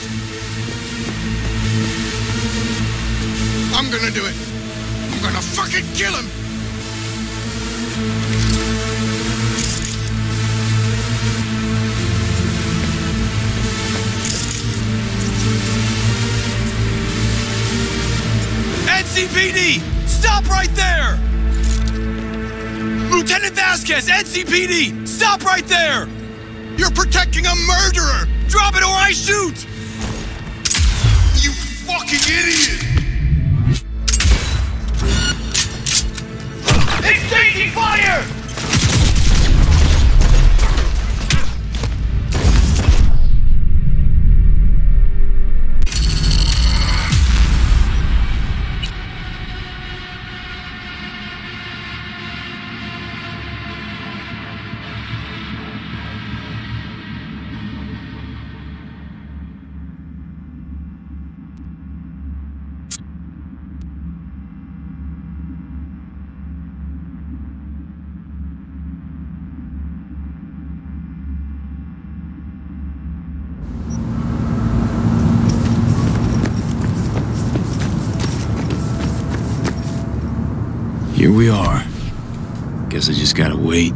I'm gonna do it. I'm gonna fucking kill him. NCPD! Stop right there! Lieutenant Vasquez, NCPD! Stop right there! You're protecting a murderer! Drop it or I shoot! You fucking idiot! Exchanging fire! Here we are. Guess I just gotta wait.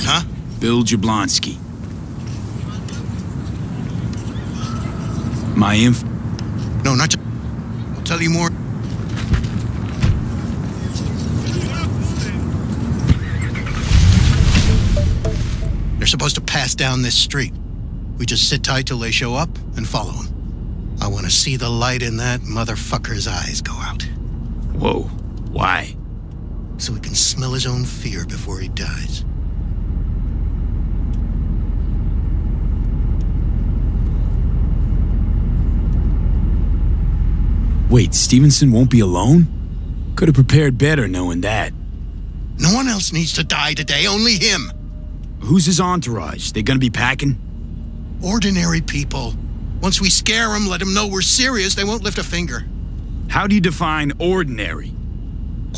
Huh? Bill Jablonski. My info. No, not just. I'll tell you more. They're supposed to pass down this street. We just sit tight till they show up and follow them. I want to see the light in that motherfucker's eyes go out. Whoa, why? So he can smell his own fear before he dies. Wait, Stevenson won't be alone? Could have prepared better knowing that. No one else needs to die today, only him. Who's his entourage? They gonna be packing? Ordinary people. Once we scare them, let them know we're serious, they won't lift a finger. How do you define ordinary?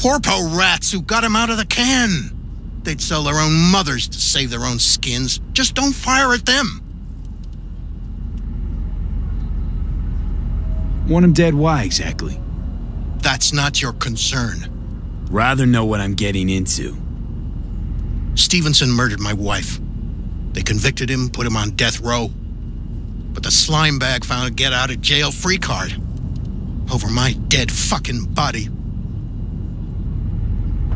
Corpo rats who got him out of the can. They'd sell their own mothers to save their own skins. Just don't fire at them. Want him dead, why exactly? That's not your concern. Rather know what I'm getting into. Stevenson murdered my wife. They convicted him, put him on death row. But the slime bag found a get-out-of-jail-free card. Over my dead fucking body.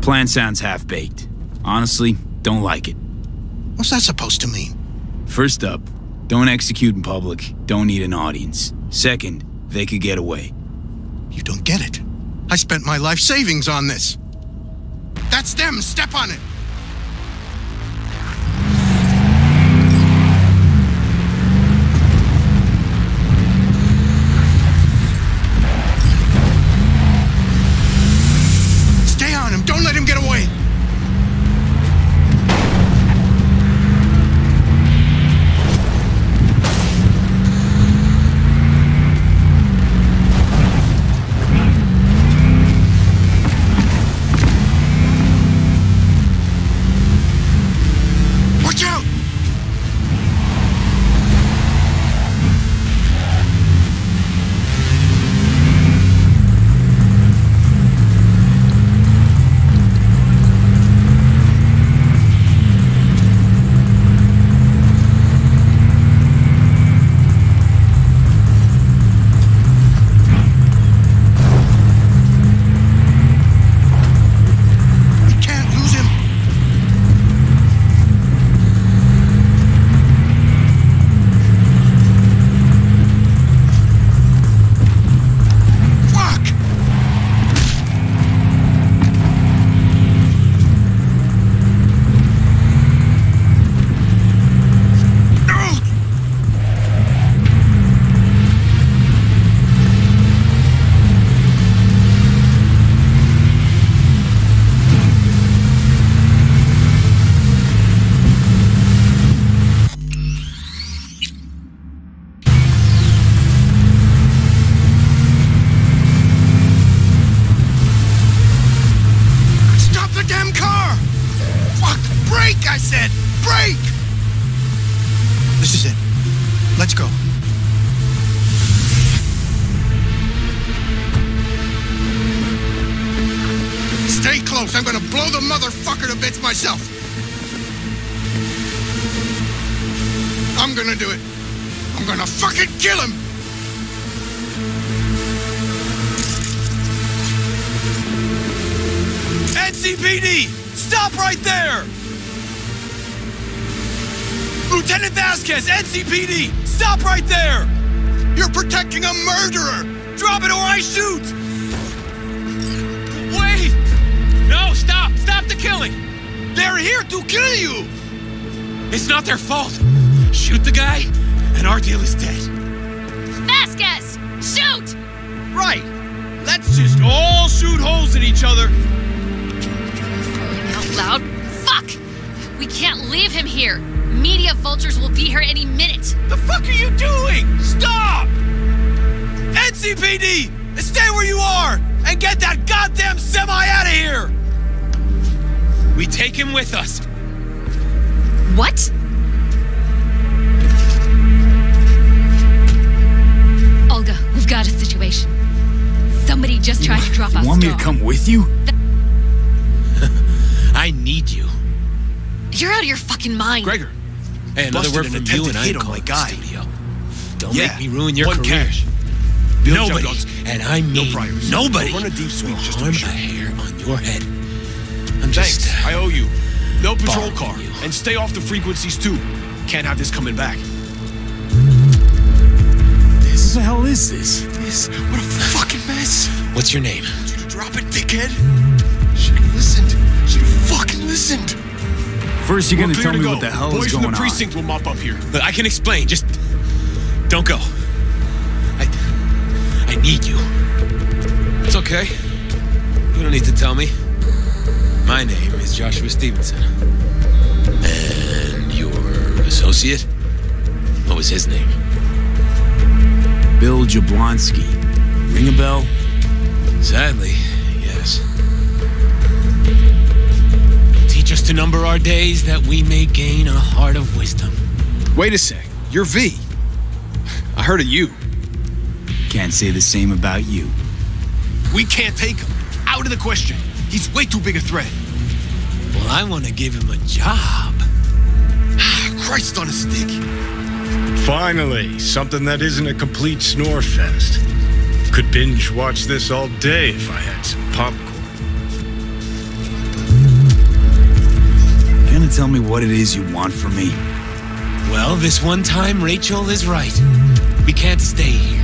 Plan sounds half-baked. Honestly, don't like it. What's that supposed to mean? First up, don't execute in public. Don't need an audience. Second, they could get away. You don't get it. I spent my life savings on this. That's them. Step on it. Don't let him get away! Watch out! Stay close. I'm gonna blow the motherfucker to bits myself. I'm gonna do it. I'm gonna fucking kill him. NCPD! Stop right there! Lieutenant Vasquez, NCPD! Stop right there! You're protecting a murderer! Drop it or I shoot! Wait! No, stop! Stop the killing! They're here to kill you! It's not their fault. Shoot the guy, and our deal is dead. Vasquez! Shoot! Right. Let's just all shoot holes in each other. Calling out loud. Fuck! We can't leave him here. Media vultures will be here any minute. The fuck are you doing? Stop! NCPD! Stay where you are and get that goddamn semi out of here! We take him with us. What? Olga, we've got a situation. Somebody just tried to drop us. You want me to come with you? I need you. You're out of your fucking mind. Gregor. Hey, another word from you and I'm calling the studio. Don't make me ruin your career. Cash. Nobody, and I mean nobody, Run a deep sweep just harm to be sure. a hair on your head. I'm Thanks. just I owe you. No patrol borrowing car. you. And stay off the frequencies too. Can't have this coming back. What the hell is this? What a fucking mess. What's your name? I want you to drop it, dickhead. Should've listened. Should've fucking listened. First, you're We're gonna clear tell to me go. what the hell Boys is from going the on. precinct will mop up here. Look, I can explain. Just don't go. I need you. It's okay. You don't need to tell me. My name is Joshua Stevenson. And your associate? What was his name? Bill Jablonski. Ring a bell? Sadly, yes. Teach us to number our days that we may gain a heart of wisdom. Wait a sec. You're V. I heard of you. Can't say the same about you. We can't take him. Out of the question. He's way too big a threat. Well, I want to give him a job. Christ on a stick. Finally, something that isn't a complete snore fest. Could binge watch this all day if I had some popcorn. Gonna tell me what it is you want from me? Well, this one time, Rachel is right. We can't stay here.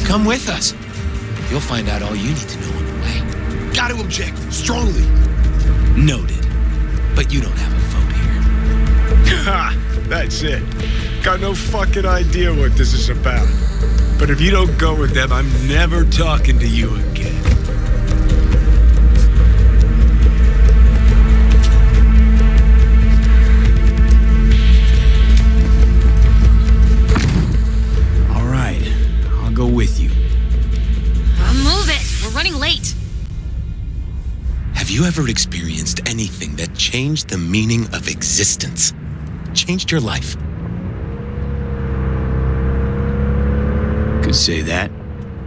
Come with us. You'll find out all you need to know on the way. Gotta object. Strongly. Noted. But you don't have a vote here. Ha! That's it. Got no fucking idea what this is about. But if you don't go with them, I'm never talking to you again. All right, I'll go with you. Move it. We're running late. Have you ever experienced anything that changed the meaning of existence? Changed your life? Could say that.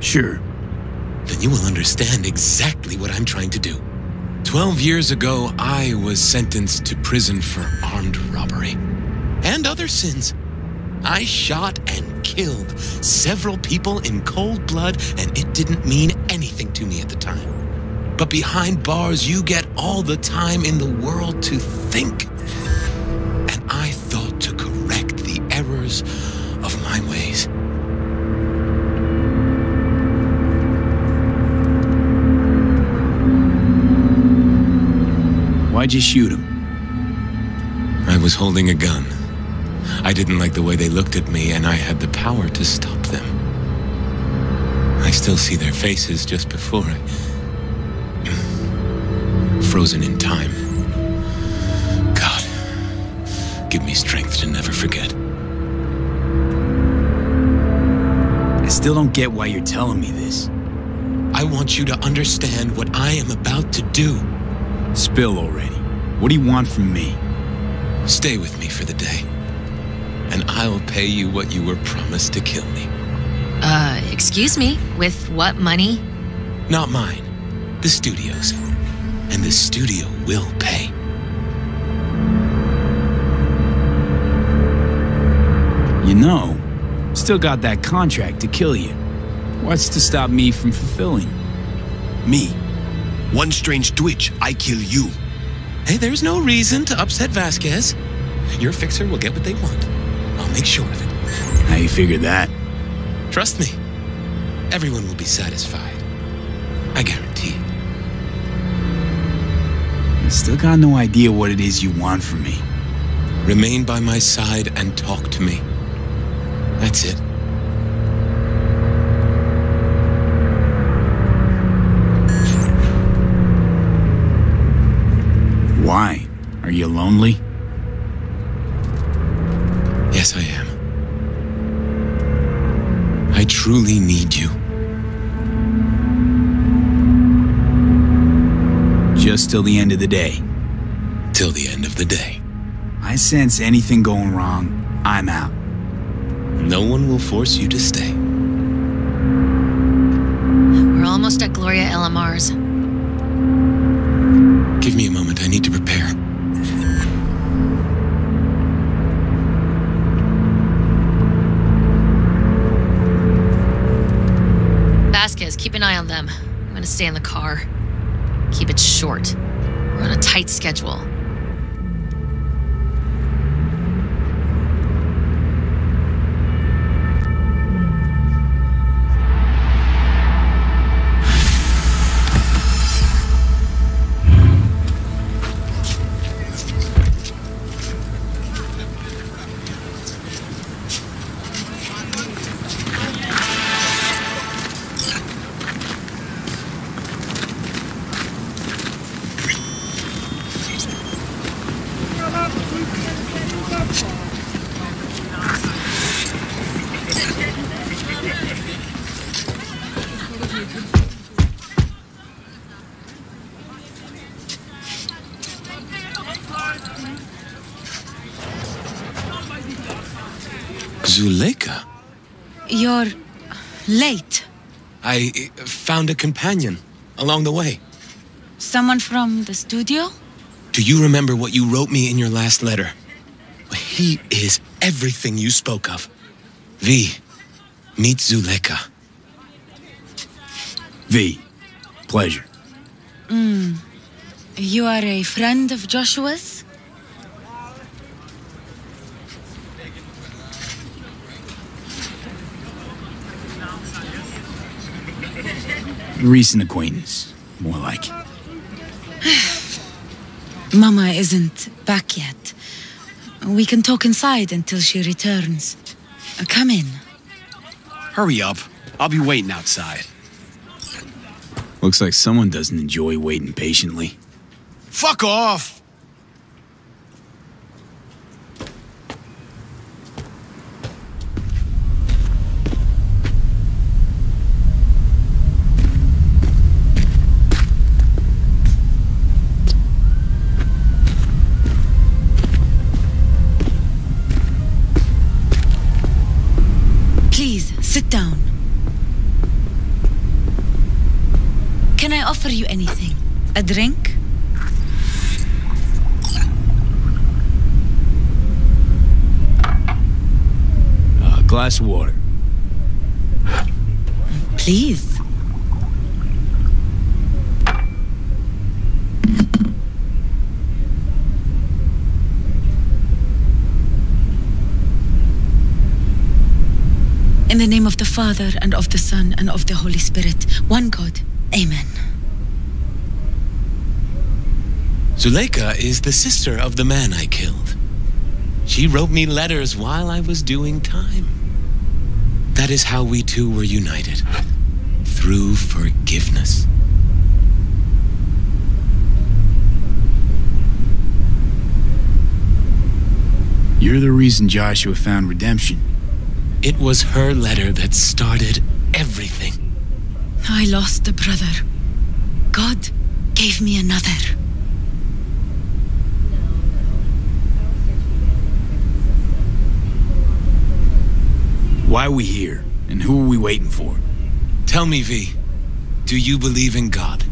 Sure. Then you will understand exactly what I'm trying to do. 12 years ago, I was sentenced to prison for armed robbery. And other sins. I shot and killed several people in cold blood, and it didn't mean anything to me at the time. But behind bars, you get all the time in the world to think. And I thought to correct the errors of my ways. Why'd you shoot him? I was holding a gun. I didn't like the way they looked at me, and I had the power to stop them. I still see their faces just before I... frozen in time. God, give me strength to never forget. I still don't get why you're telling me this. I want you to understand what I am about to do. Spill already. What do you want from me? Stay with me for the day, and I'll pay you what you were promised to kill me. Excuse me? With what money? Not mine. The studio's. And the studio will pay. You know, still got that contract to kill you. What's to stop me from fulfilling? Me? One strange twitch, I kill you. Hey, there's no reason to upset Vasquez. Your fixer will get what they want. I'll make sure of it. How you figure that? Trust me. Everyone will be satisfied. I guarantee it. I still got no idea what it is you want from me. Remain by my side and talk to me. That's it. Why? Are you lonely? Yes, I am. I truly need you. Just till the end of the day. Till the end of the day. I sense anything going wrong, I'm out. No one will force you to stay. We're almost at Gloria LMR's. Give me a moment, I need to prepare. Vasquez, keep an eye on them. I'm gonna stay in the car. Keep it short. We're on a tight schedule. Zuleika? You're late. I found a companion along the way. Someone from the studio? Do you remember what you wrote me in your last letter? He is everything you spoke of. V, meet Zuleika. V, pleasure. You are a friend of Joshua's? Recent acquaintance, more like. Mama isn't back yet. We can talk inside until she returns. Come in. Hurry up. I'll be waiting outside. Looks like someone doesn't enjoy waiting patiently. Fuck off! Please, sit down. Can I offer you anything? A drink? A glass of water. Please. In the name of the Father, and of the Son, and of the Holy Spirit, one God. Amen. Zuleika is the sister of the man I killed. She wrote me letters while I was doing time. That is how we two were united. Through forgiveness. You're the reason Joshua found redemption. It was her letter that started everything. I lost a brother. God gave me another. Why are we here? And who are we waiting for? Tell me, V, do you believe in God?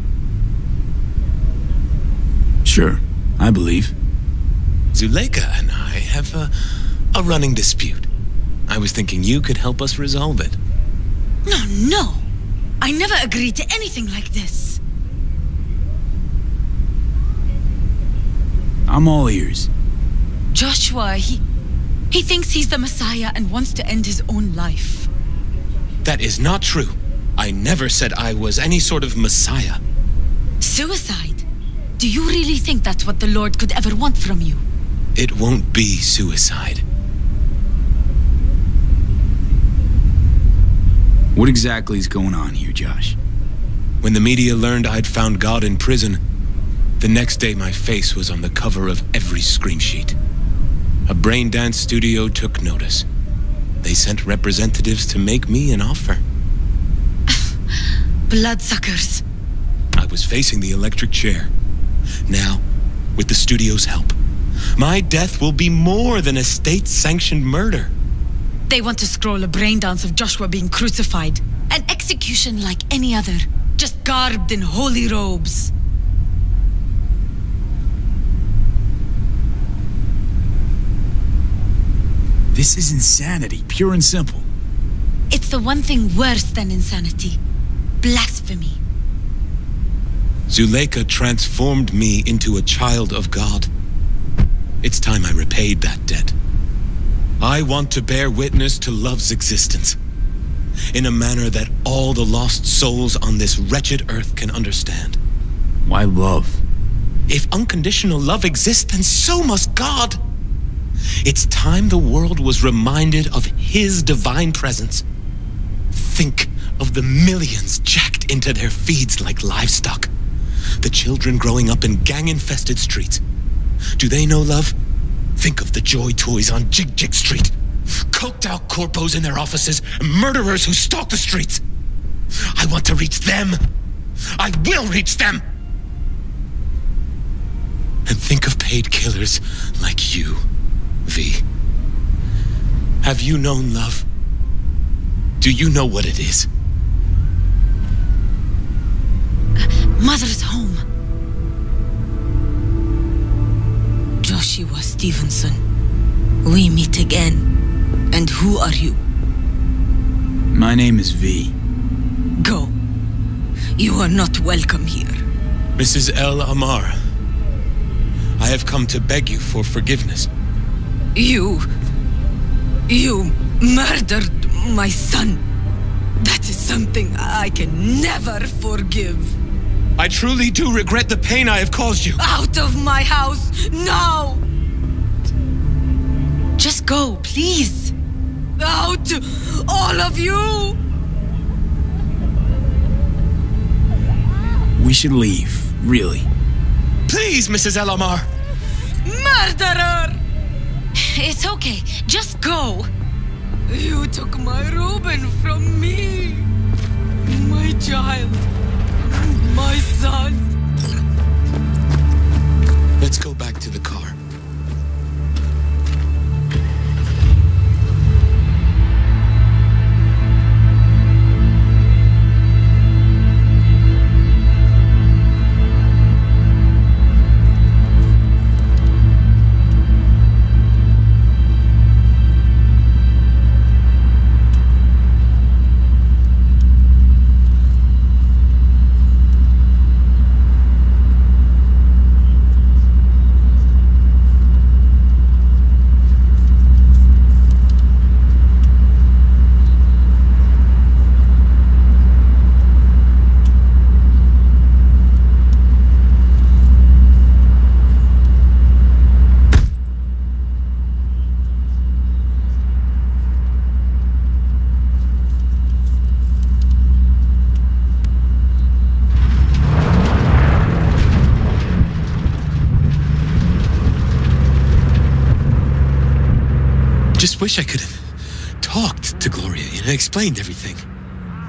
Sure, I believe. Zuleika and I have a running dispute. I was thinking you could help us resolve it. No. I never agreed to anything like this. I'm all ears. Joshua, he thinks he's the Messiah and wants to end his own life. That is not true. I never said I was any sort of Messiah. Suicide? Do you really think that's what the Lord could ever want from you? It won't be suicide. What exactly is going on here, Josh? When the media learned I'd found God in prison, the next day my face was on the cover of every screen sheet. A brain dance studio took notice. They sent representatives to make me an offer. Bloodsuckers. I was facing the electric chair. Now, with the studio's help, my death will be more than a state-sanctioned murder. They want to scroll a brain dance of Joshua being crucified. An execution like any other, just garbed in holy robes. This is insanity, pure and simple. It's the one thing worse than insanity. Blasphemy. Zuleika transformed me into a child of God. It's time I repaid that debt. I want to bear witness to love's existence, in a manner that all the lost souls on this wretched earth can understand. Why love? If unconditional love exists, then so must God. It's time the world was reminded of His divine presence. Think of the millions jacked into their feeds like livestock. The children growing up in gang-infested streets. Do they know love? Think of the joy toys on Jig Jig Street. Coked-out corpos in their offices, and murderers who stalk the streets. I want to reach them. I will reach them. And think of paid killers like you, V. Have you known love? Do you know what it is? Mother's home. Joshua Stevenson. We meet again. And who are you? My name is V. Go. You are not welcome here. Mrs. El Amar, I have come to beg you for forgiveness. You murdered my son. That is something I can never forgive. I truly do regret the pain I have caused you. Out of my house, now! Just go, please. Out, all of you! We should leave, really. Please, Mrs. El Amar. Murderer! It's okay, just go. You took my Reuben from me. My child. My son. Let's go back to the car. Just wish I could have talked to Gloria and explained everything.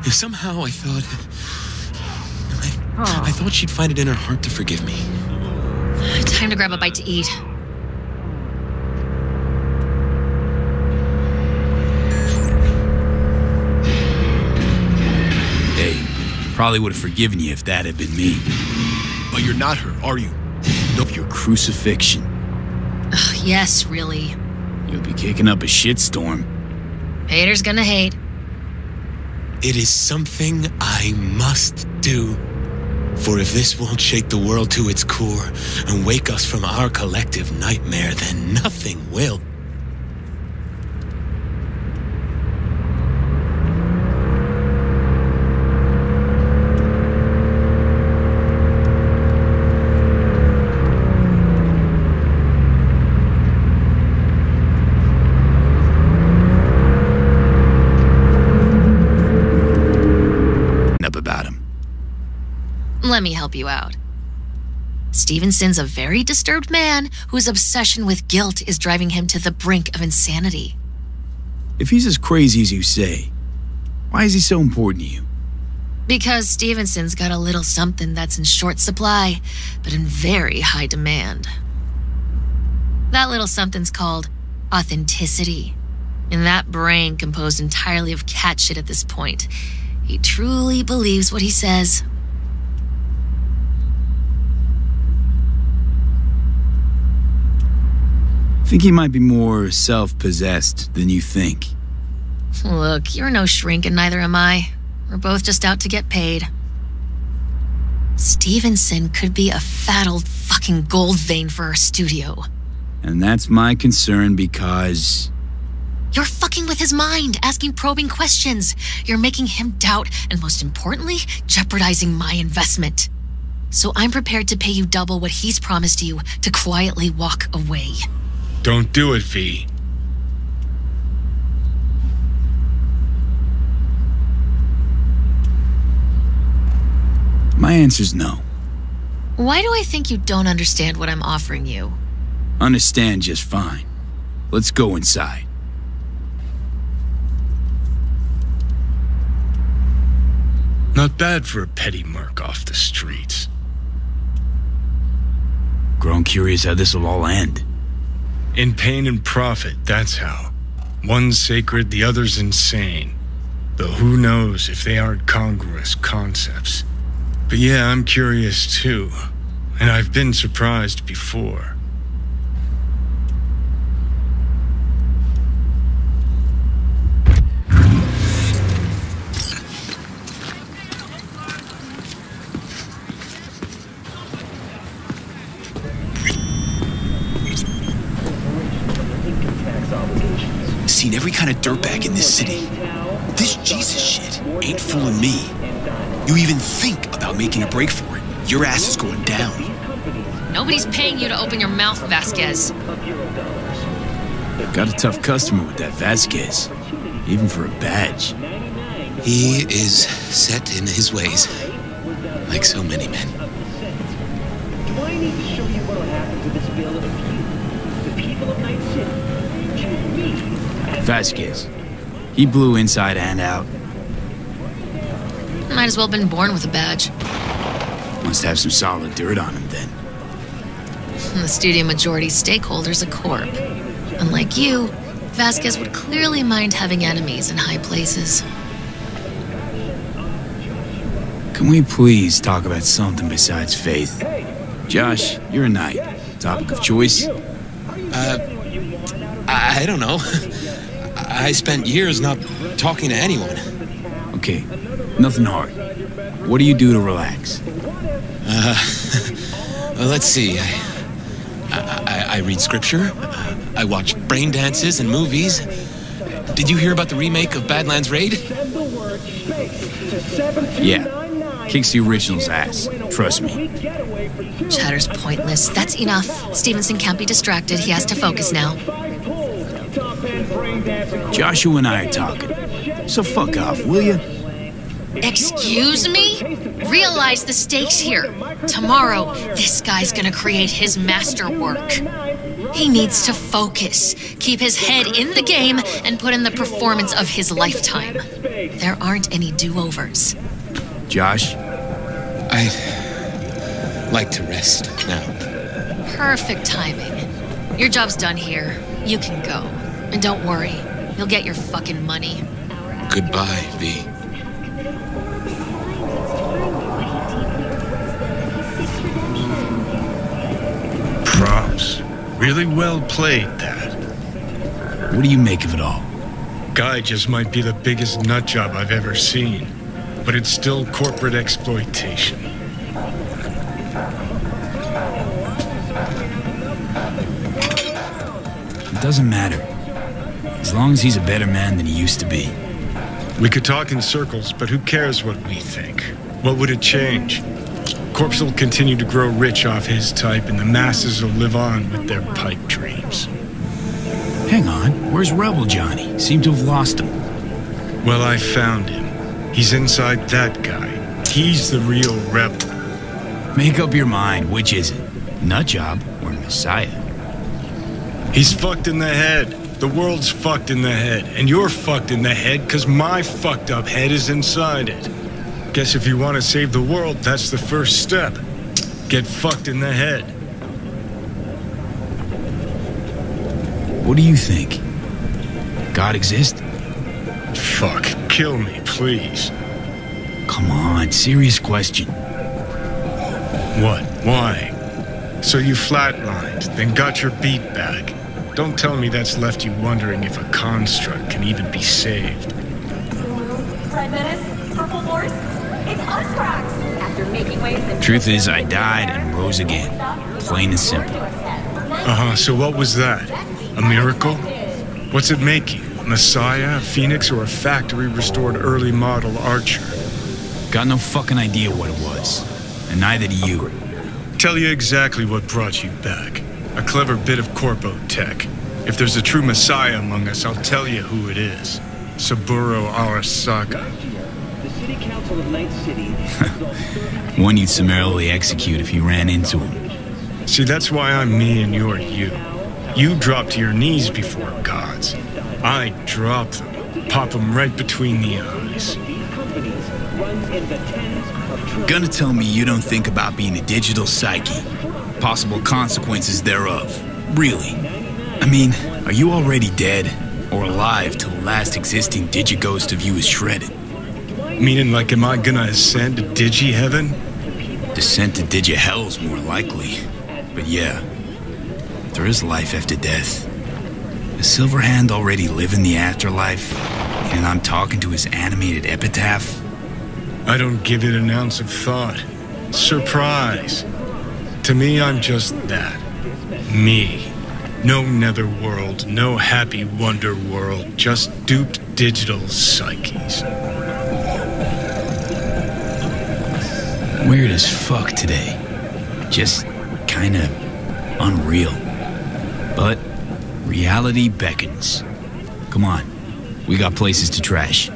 Somehow I thought... I thought she'd find it in her heart to forgive me. Time to grab a bite to eat. Hey, probably would have forgiven you if that had been me. But you're not her, are you? Of your crucifixion. Ugh, yes, really. You'll be kicking up a shitstorm. Haters gonna hate. It is something I must do. For if this won't shake the world to its core and wake us from our collective nightmare, then nothing will. Let me help you out. Stevenson's a very disturbed man whose obsession with guilt is driving him to the brink of insanity. If he's as crazy as you say, why is he so important to you? Because Stevenson's got a little something that's in short supply, but in very high demand. That little something's called authenticity. In that brain composed entirely of cat shit at this point, he truly believes what he says. I think he might be more self-possessed than you think. Look, you're no shrink and neither am I. We're both just out to get paid. Stevenson could be a fat old fucking gold vein for our studio. And that's my concern because... You're fucking with his mind, asking probing questions. You're making him doubt, and most importantly, jeopardizing my investment. So I'm prepared to pay you double what he's promised you to quietly walk away. Don't do it, V. My answer's no. Why do I think you don't understand what I'm offering you? Understand just fine. Let's go inside. Not bad for a petty merc off the streets. Grown curious how this'll all end. In pain and profit, that's how. One's sacred, the other's insane. Though who knows if they aren't congruous concepts. But yeah, I'm curious too. And I've been surprised before. Seen every kind of dirtbag in this city. This Jesus shit ain't fooling me. You even think about making a break for it, your ass is going down. Nobody's paying you to open your mouth, Vasquez. Got a tough customer with that Vasquez, even for a badge. He is set in his ways, like so many men. Do I need to show you what'll happen to this bill if you, the people of Night City, choose me? Vasquez. He blew inside and out. Might as well have been born with a badge. Must have some solid dirt on him then. The studio majority stakeholder's a corp. Unlike you, Vasquez would clearly mind having enemies in high places. Can we please talk about something besides faith? Josh, you're a knight. Topic of choice? I don't know. I spent years not talking to anyone. Okay, nothing hard. What do you do to relax? Let's see. I read scripture. I watch brain dances and movies. Did you hear about the remake of Badlands Raid? Yeah. Kicks the original's ass. Trust me. Chatter's pointless. That's enough. Stevenson can't be distracted. He has to focus now. Joshua and I are talking. So fuck off, will you? Excuse me? Realize the stakes here. Tomorrow, this guy's gonna create his masterwork. He needs to focus, keep his head in the game, and put in the performance of his lifetime. There aren't any do-overs. Josh? I'd like to rest now. Perfect timing. Your job's done here. You can go. And don't worry, you'll get your fucking money. Goodbye, V. Props. Really well played, that. What do you make of it all? Guy just might be the biggest nut job I've ever seen, but it's still corporate exploitation. It doesn't matter. As long as he's a better man than he used to be. We could talk in circles, but who cares what we think? What would it change? Corpse will continue to grow rich off his type, and the masses will live on with their pipe dreams. Hang on, where's Rebel Johnny? Seem to have lost him. Well, I found him. He's inside that guy. He's the real rebel. Make up your mind, which is it? Nutjob or Messiah? He's fucked in the head. The world's fucked in the head. And you're fucked in the head because my fucked up head is inside it. Guess if you want to save the world, that's the first step. Get fucked in the head. What do you think? God exists? Fuck, kill me, please. Come on, serious question. What? Why? So you flatlined, then got your beat back. Don't tell me that's left you wondering if a construct can even be saved. Red Menace, Purple Force, it's us, Cracks! After making waves and... Truth is, I died and rose again. Plain and simple. So what was that? A miracle? What's it make you? A messiah, a phoenix, or a factory-restored early model archer? Got no fucking idea what it was. And neither do you. Tell you exactly what brought you back. A clever bit of corpo tech. If there's a true messiah among us, I'll tell you who it is. Saburo Arasaka. The City Council of Night City. One you'd summarily execute if you ran into him. See, that's why I'm me and you're you. You drop to your knees before gods. I drop them, pop them right between the eyes. Gonna tell me you don't think about being a digital psyche? Possible consequences thereof. Really? I mean, are you already dead? Or alive till the last existing digighost of you is shredded? Meaning like, am I gonna ascend to digi-heaven? Descent to digi-hell's more likely. But yeah, there is life after death. Does Silverhand already live in the afterlife? And I'm talking to his animated epitaph? I don't give it an ounce of thought. Surprise. To me, I'm just that. Me. No netherworld, no happy wonder world, just duped digital psyches. Weird as fuck today. Just kinda unreal. But reality beckons. Come on, we got places to trash.